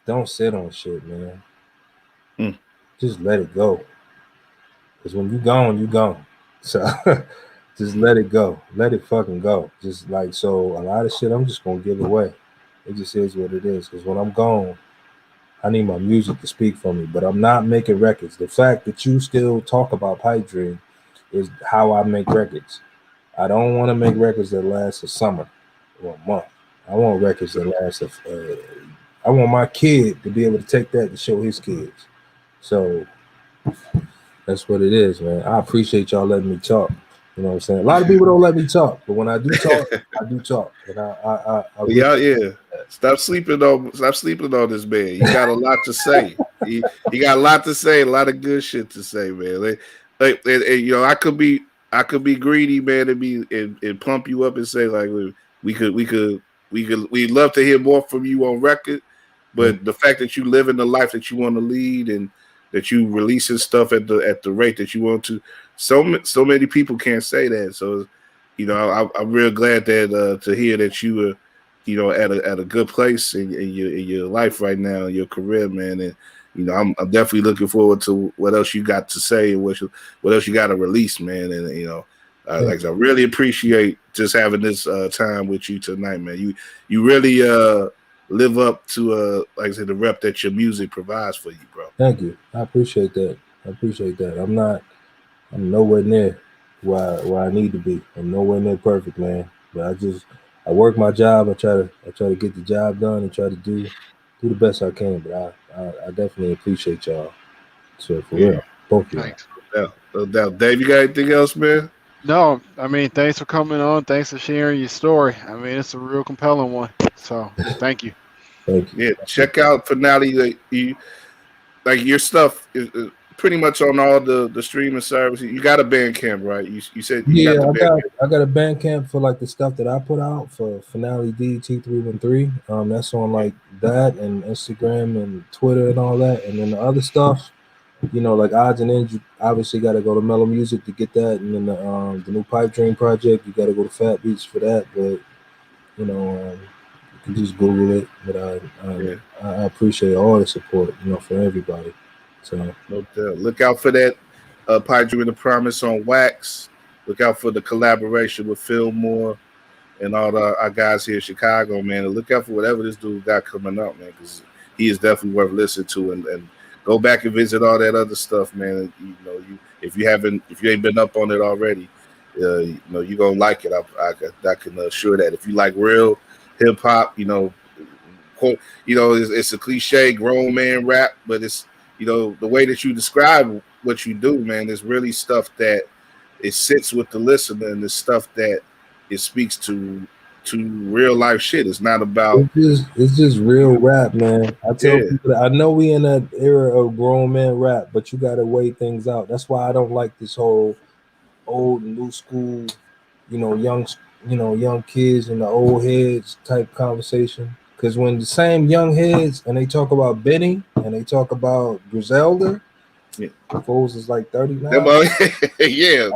don't sit on shit, man. Just let it go. Because when you gone, you gone. So just let it go. Let it fucking go. Just like, so a lot of shit I'm just gonna give away. It just is what it is. Because when I'm gone, I need my music to speak for me. But I'm not making records. The fact that you still talk about Pipe Dream is how I make records. I don't want to make records that last a summer or a month. I want records that last I want my kid to be able to take that to show his kids. So that's what it is, man. I appreciate y'all letting me talk. You know what I'm saying? A lot of people don't let me talk, but when I do talk, I do talk. And I Yeah. Stop sleeping on this man. You got a lot to say. You got a lot to say, a lot of good shit to say, man. Like you know, I could be greedy, man, and pump you up and say like we'd love to hear more from you on record. But the fact that you live in the life that you want to lead and that you releasing stuff at the rate that you want to, so many people can't say that. So, you know, I'm real glad that to hear that you were, you know, at a good place in your life right now, in your career, man. And you know, I'm definitely looking forward to what else you got to say and what else you got to release, man. And you know, like I really appreciate just having this time with you tonight, man. You really live up to like I said, the rep that your music provides for you, bro. Thank you. I appreciate that. I'm nowhere near where I need to be. I'm nowhere near perfect, man. But I work my job. I try to get the job done and try to do the best I can. But I definitely appreciate y'all. So for real, both of y'all. Thanks. No doubt. Dave, you got anything else, man? No, I mean, thanks for coming on. Thanks for sharing your story. I mean, it's a real compelling one. So, thank you. Thank you. Yeah, check out Finale. Like your stuff is pretty much on all the streaming services. You got a Bandcamp, right? You said you got the Bandcamp. I got a Bandcamp for like the stuff that I put out for Finale DT313. That's on like that and Instagram and Twitter and all that. And then the other stuff, you know, like odds and ends, you obviously got to go to Mellow Music to get that. And then the new Pipe Dream project, you got to go to Fat Beats for that. But you know, you can just Google it. But I appreciate all the support, you know, for everybody. So no doubt. Look out for that Pipe Dream and the Promise on Wax. Look out for the collaboration with Fillmore and all our guys here in Chicago, man. And look out for whatever this dude got coming up, man, because he is definitely worth listening to. And go back and visit all that other stuff, man. You know, if you ain't been up on it already, you know, you're gonna like it. I can assure that. If you like real hip hop, you know, it's a cliche grown man rap, but it's, you know, the way that you describe what you do, man, is really stuff that it sits with the listener, and the stuff that it speaks to to real life shit. It's not about it's just real rap, man. I tell people that I know we in that era of grown man rap, but you gotta weigh things out. That's why I don't like this whole old and new school, young kids and the old heads type conversation. Because when the same young heads and they talk about Benny and they talk about Griselda, fools is like 30 now. Yeah,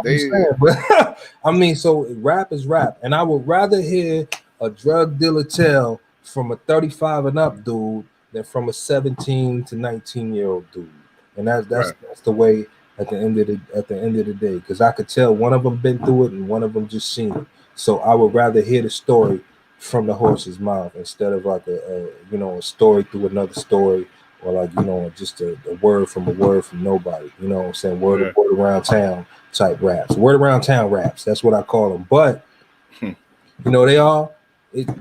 but I mean, so rap is rap, and I would rather hear a drug dealer tell from a 35 and up dude than from a 17 to 19-year-old dude, and that's the way at the end of the day, because I could tell one of them been through it and one of them just seen it. So I would rather hear the story from the horse's mouth instead of like a story through another story. Or like, just a word from nobody, you know what I'm saying? Word around town type raps. Word around town raps. That's what I call them. But,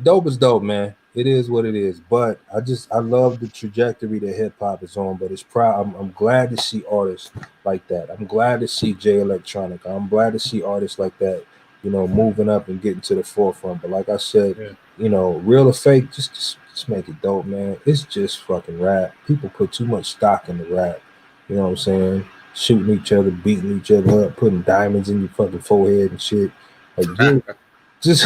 dope is dope, man. It is what it is. But I love the trajectory that hip hop is on. But it's proud. I'm glad to see artists like that. I'm glad to see Jay Electronica. I'm glad to see artists like that, moving up and getting to the forefront. But like I said, real or fake, just make it dope, man. It's just fucking rap. People put too much stock in the rap. You know what I'm saying? Shooting each other, beating each other up, putting diamonds in your fucking forehead and shit. Like, just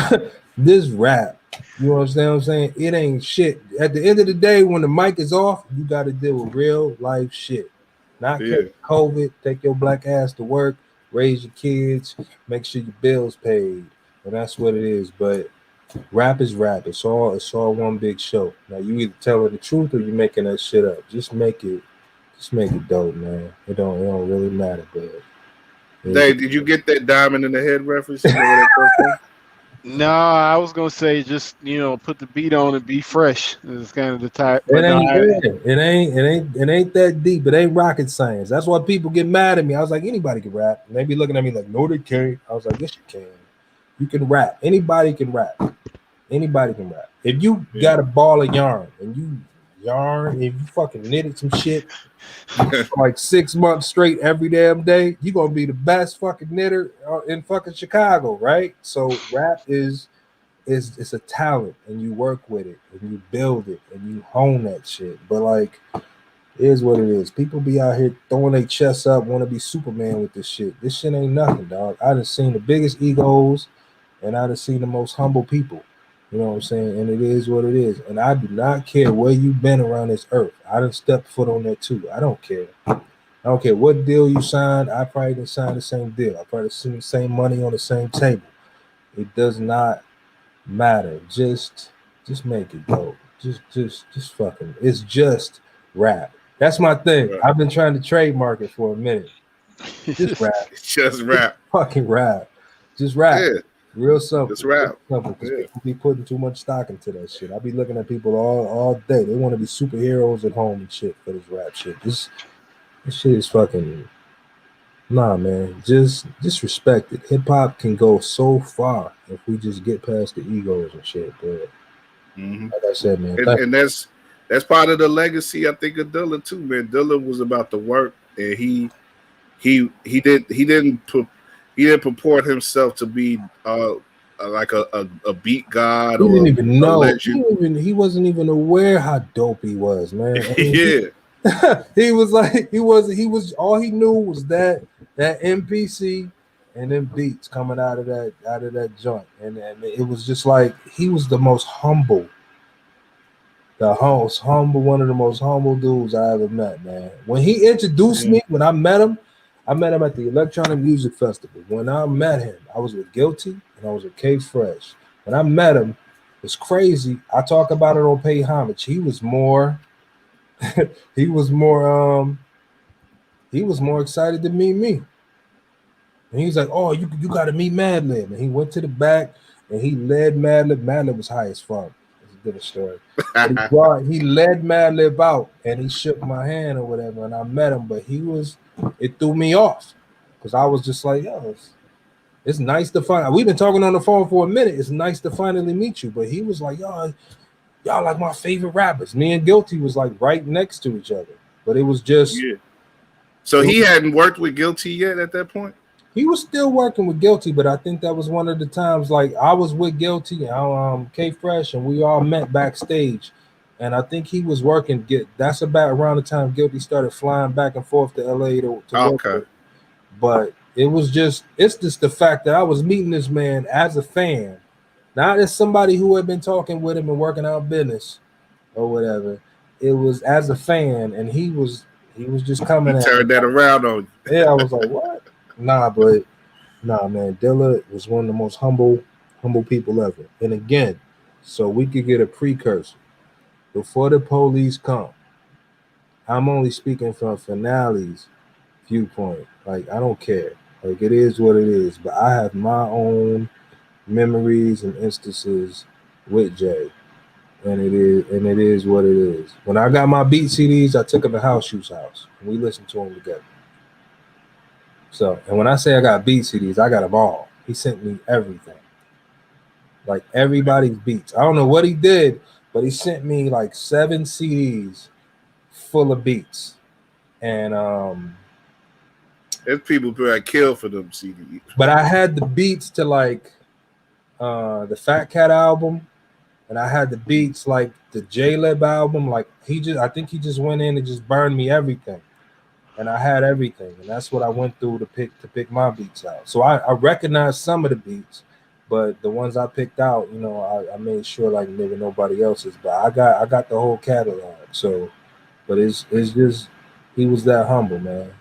this rap. You know what I'm saying? It ain't shit. At the end of the day, when the mic is off, you got to deal with real life shit. Not COVID. Take your black ass to work, raise your kids, make sure your bills paid, and that's what it is. But rap is rap. It's all one big show. Now you either telling the truth or you making that shit up. Just make it dope, man. It don't really matter, but Dave, did you get that diamond in the head reference? You know where that comes from? No, I was gonna say just put the beat on and be fresh. It's kind of the type. It ain't that deep. It ain't rocket science. That's why people get mad at me. I was like, anybody can rap. And they be looking at me like, no, they can't. I was like, yes, you can. You can rap. Anybody can rap. Anybody can rap. If you got a ball of yarn and you fucking knitted some shit for like 6 months straight every damn day, you're gonna be the best fucking knitter in fucking Chicago, right? So rap is it's a talent, and you work with it and you build it and you hone that shit. But like, it is what it is. People be out here throwing their chests up, want to be Superman with this shit. This shit ain't nothing, dog. I done seen the biggest egos and I done seen the most humble people. You know what I'm saying? And it is what it is. And I do not care where you've been around this earth. I done stepped foot on that too. I don't care. I don't care what deal you signed. I probably didn't sign the same deal. I probably seen the same money on the same table. It does not matter. Just make it dope. Just fucking. It's just rap. That's my thing. Right. I've been trying to trademark it for a minute. Just rap. Just rap. Fucking rap. Just rap. Yeah. Real simple. Just rap. Simple, because people be putting too much stock into that shit. I be looking at people all day. They want to be superheroes at home and shit for this rap shit. This shit is fucking. Nah, man. Just respect it. Hip hop can go so far if we just get past the egos and shit. But like I said, man, and that's part of the legacy, I think, of Dilla too, man. Dilla was about the work, and he didn't purport himself to be like a beat god or didn't even know. Legend. He wasn't even aware how dope he was, man. I mean, yeah. he was all he knew was that MPC and then beats coming out of that joint. And it was just like he was the most humble. One of the most humble dudes I ever met, man. When he introduced me, when I met him at the Electronic Music Festival. When I met him, I was with Guilty and I was with K Fresh. When I met him, it's crazy. I talk about it on Pay Homage. He was more excited to meet me. And he was like, "Oh, you got to meet Madlib." And he went to the back and he led Madlib. Madlib was high as fuck. It's a different story. He led Madlib out and he shook my hand or whatever. And I met him, but it threw me off because I was just like, yo, it's nice to find. We've been talking on the phone for a minute. It's nice to finally meet you. But he was like, y'all like my favorite rappers. Me and Guilty was like right next to each other. But it was just. Yeah. So he hadn't worked with Guilty yet at that point? He was still working with Guilty, but I think that was one of the times like I was with Guilty, K Fresh, and we all met backstage. And I think he was working. That's about around the time Guilty started flying back and forth to LA to work with. But it's just the fact that I was meeting this man as a fan, not as somebody who had been talking with him and working out business or whatever. It was as a fan, and he was just coming. Turned that around on you. Yeah, I was like, what? Nah, man. Dilla was one of the most humble people ever. And again, so we could get a precursor before the police come. I'm only speaking from Finale's viewpoint. Like, I don't care. Like, it is what it is. But I have my own memories and instances with Jay. And it is what it is. When I got my beat CDs, I took them to House Shoe's house. And we listened to them together. So, and when I say I got beat CDs, I got them all. He sent me everything. Like everybody's beats. I don't know what he did, but he sent me like 7 CDs full of beats. And there's people who got killed for them CDs. But I had the beats to like the Fat Cat album, and I had the beats like the J-Lib album. Like I think he just went in and just burned me everything. And I had everything, and that's what I went through to pick my beats out. So I recognized some of the beats, but the ones I picked out, you know, I made sure like maybe nobody else's. But I got the whole catalog. So, but it's just he was that humble, man.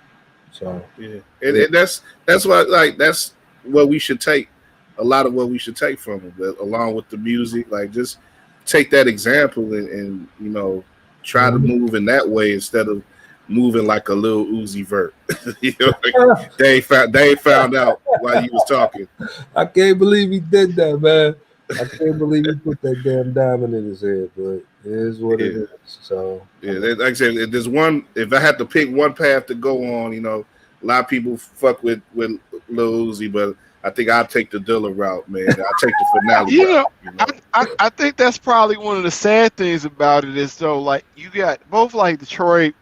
So yeah, and that's what like that's what we should take. A lot of what we should take from him, along with the music. Like just take that example and you know try to move in that way instead of moving like a little Uzi Vert. You know, like they found out while you was talking. I can't believe he did that, man. I can't believe he put that damn diamond in his head, but it is what it is. So yeah, like I said, there's one. If I had to pick one path to go on, you know, a lot of people fuck with Lil Uzi, but I think I'll take the Dilla route, man. I'll take the finale route. You know? I think that's probably one of the sad things about it is though, like you got both like Detroit.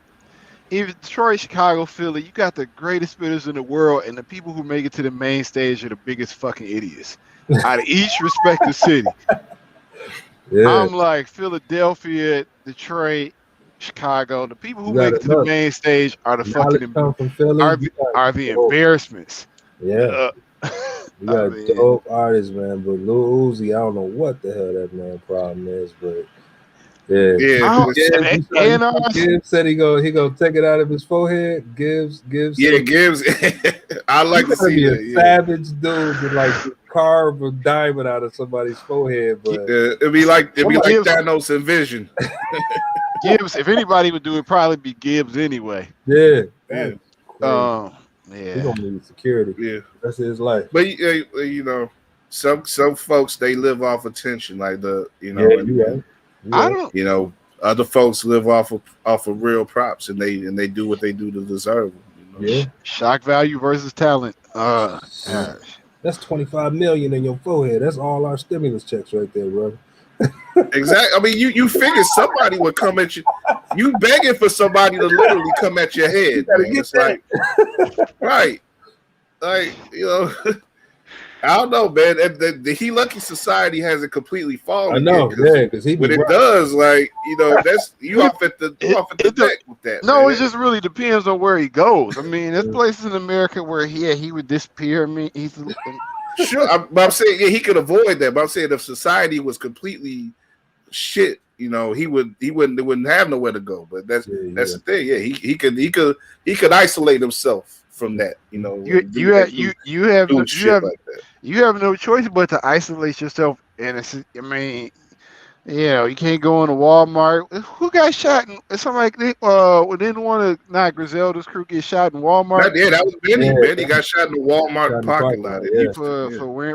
Even Detroit, Chicago, Philly, you got the greatest spitters in the world, and the people who make it to the main stage are the biggest fucking idiots out of each respective city. Yeah. I'm like Philadelphia, Detroit, Chicago. The people who make it to the main stage are the fucking embarrassments. Yeah. You got dope artists, man. But Lil Uzi, I don't know what the hell that man problem is, but Gibbs said he go take it out of his forehead. Gibbs. Yeah, Gibbs. I like to see a savage dude to like carve a diamond out of somebody's forehead, but it'd be like Thanos in Vision. Gibbs, if anybody would do it, probably be Gibbs anyway. Yeah. Yeah. He gonna need security. Yeah, that's his life. But you know, some folks they live off attention, like I don't. You know, other folks live off of real props, and they do what they do to deserve them. You know? Yeah, shock value versus talent. That's 25 million in your forehead. That's all our stimulus checks right there, bro. Exactly. I mean, you figure somebody would come at you. You begging for somebody to literally come at your head. It's like, right? Like, you know. I don't know, man. The He Lucky Society hasn't completely fallen. I know, because when it does, like, you know, that's you off at the deck with that. No, man. It just really depends on where he goes. I mean, there's places in America where he would disappear. I mean, he's sure. I'm saying he could avoid that. But I'm saying if society was completely shit, you know, he wouldn't have nowhere to go. But that's the thing. Yeah, he could isolate himself from that, you know. You have no choice but to isolate yourself. And I mean, you know, you can't go into Walmart. Who got shot? Somebody didn't want to not Griselda's crew get shot in Walmart. That was Benny. Yeah. Benny got shot in the Walmart parking lot.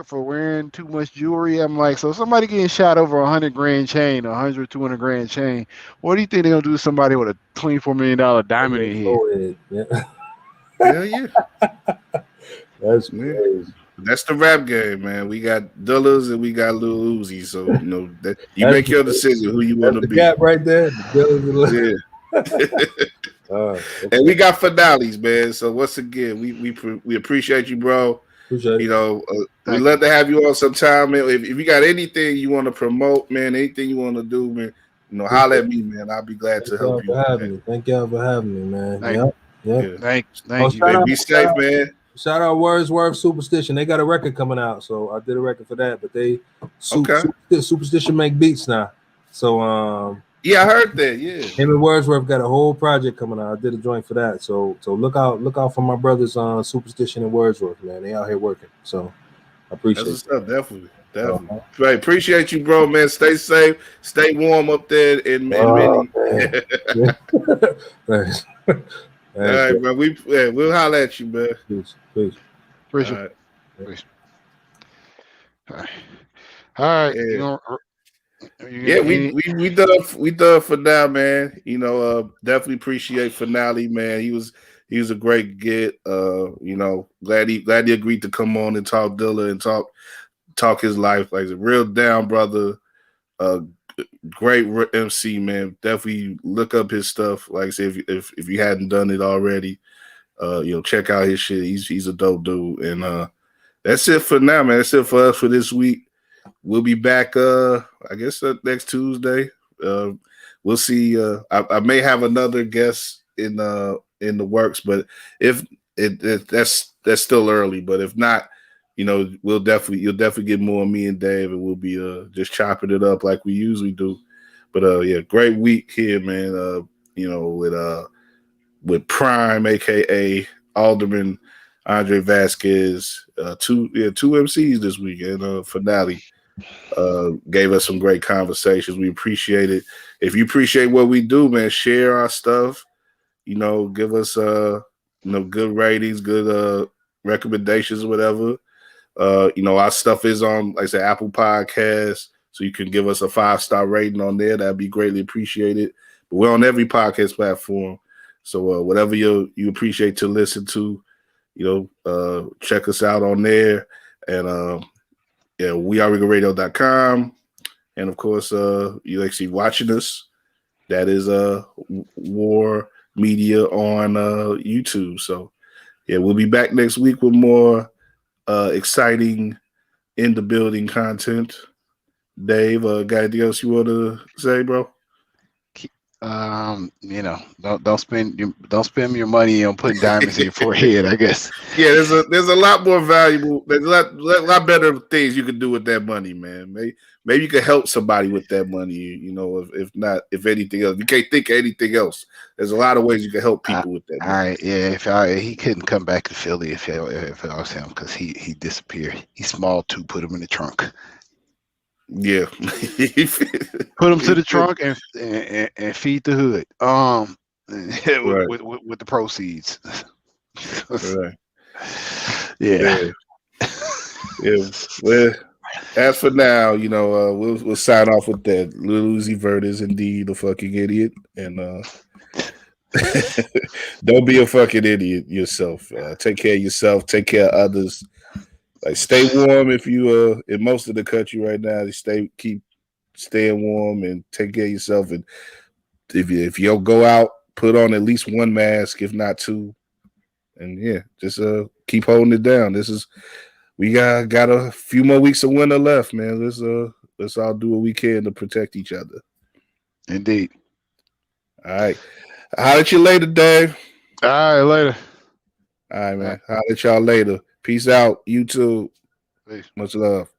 For wearing too much jewelry. I'm like, so somebody getting shot over $100,000 chain, $200,000 chain. What do you think they're gonna do to somebody with a $24 million diamond in here? Yeah. Hell yeah. That's crazy. That's the rap game, man. We got Dillas and we got Lil Uzi, so you know that you make your decision who you want to be. Gap right there. The Dillas and Okay. And we got finales, man. So once again, we appreciate you, bro. Appreciate You it. know, we'd Thank love to have you on sometime, man. If you got anything you want to promote, man, anything you want to do, man, holler at me, man. I'll be glad to Thank help y'all you. for having me. Thank y'all for having me, man. Thank, Yep. Yeah. thank you. Man, be safe, man. Shout out Wordsworth Superstition. They got a record coming out, so I did a record for that. But they Okay. Superstition make beats now. So Yeah, I heard that. Yeah. him and Wordsworth got a whole project coming out. I did a joint for that. So look out for my brothers on Superstition and Wordsworth, man. They out here working. So I appreciate That's what's up. Definitely. Uh-huh. Right. Appreciate you, bro, man. Stay safe. Stay warm up there in Minnie. Yeah. Thanks. All right, bro. We'll holler at you, man. Peace. Appreciate All right. it. All right. Yeah. You We done for now, man. Definitely appreciate Finale, man. He was a great get. Glad he agreed to come on and talk Dilla and talk his life. Like, a real down brother. Great MC, man. Definitely look up his stuff. Like I said, if you hadn't done it already, check out his shit. He's a dope dude. And that's it for now, man. That's it for us for this week. We'll be back I guess next Tuesday. We'll see. I may have another guest in the works, but if that's still early. But if not, you'll definitely get more of me and Dave, and we'll be just chopping it up like we usually do. But yeah, great week here, man. With Prime, aka Alderman Andre Vasquez, two MCs this week, and Finale gave us some great conversations. We appreciate it. If you appreciate what we do, man, share our stuff. Give us good ratings, good recommendations, or whatever. Our stuff is on, like I said, Apple Podcasts, so you can give us a 5-star rating on there. That'd be greatly appreciated. But we're on every podcast platform, so whatever you appreciate to listen to, check us out on there. And weareregalradio.com. And of course, you actually watching us. That is War Media on YouTube. So yeah, we'll be back next week with more exciting in the building content. Dave, got anything else you want to say, bro? don't spend your money on putting diamonds in your forehead, I guess. Yeah, there's a lot more valuable. There's a lot better things you can do with that money, man. Maybe you can help somebody with that money. If anything else, you can't think of anything else. There's a lot of ways you can help people with that money. All right, yeah. He couldn't come back to Philly if it was him, because he disappeared. He's small too. Put him in the trunk. Yeah, put him to the trunk and feed the hood. Right. with the proceeds. Right. Yeah. Well, as for now, we'll sign off with that. Lil Uzi Vert is indeed a fucking idiot, and don't be a fucking idiot yourself. Take care of yourself. Take care of others. Like, stay warm if you in most of the country right now. Keep staying warm and take care of yourself. And if you don't go out, put on at least one mask, if not two. And yeah, just keep holding it down. We got a few more weeks of winter left, man. Let's all do what we can to protect each other. Indeed. All right. Holler at you later, Dave. All right, later. All right, man. Holler at y'all later. Peace out, YouTube. Peace. Much love.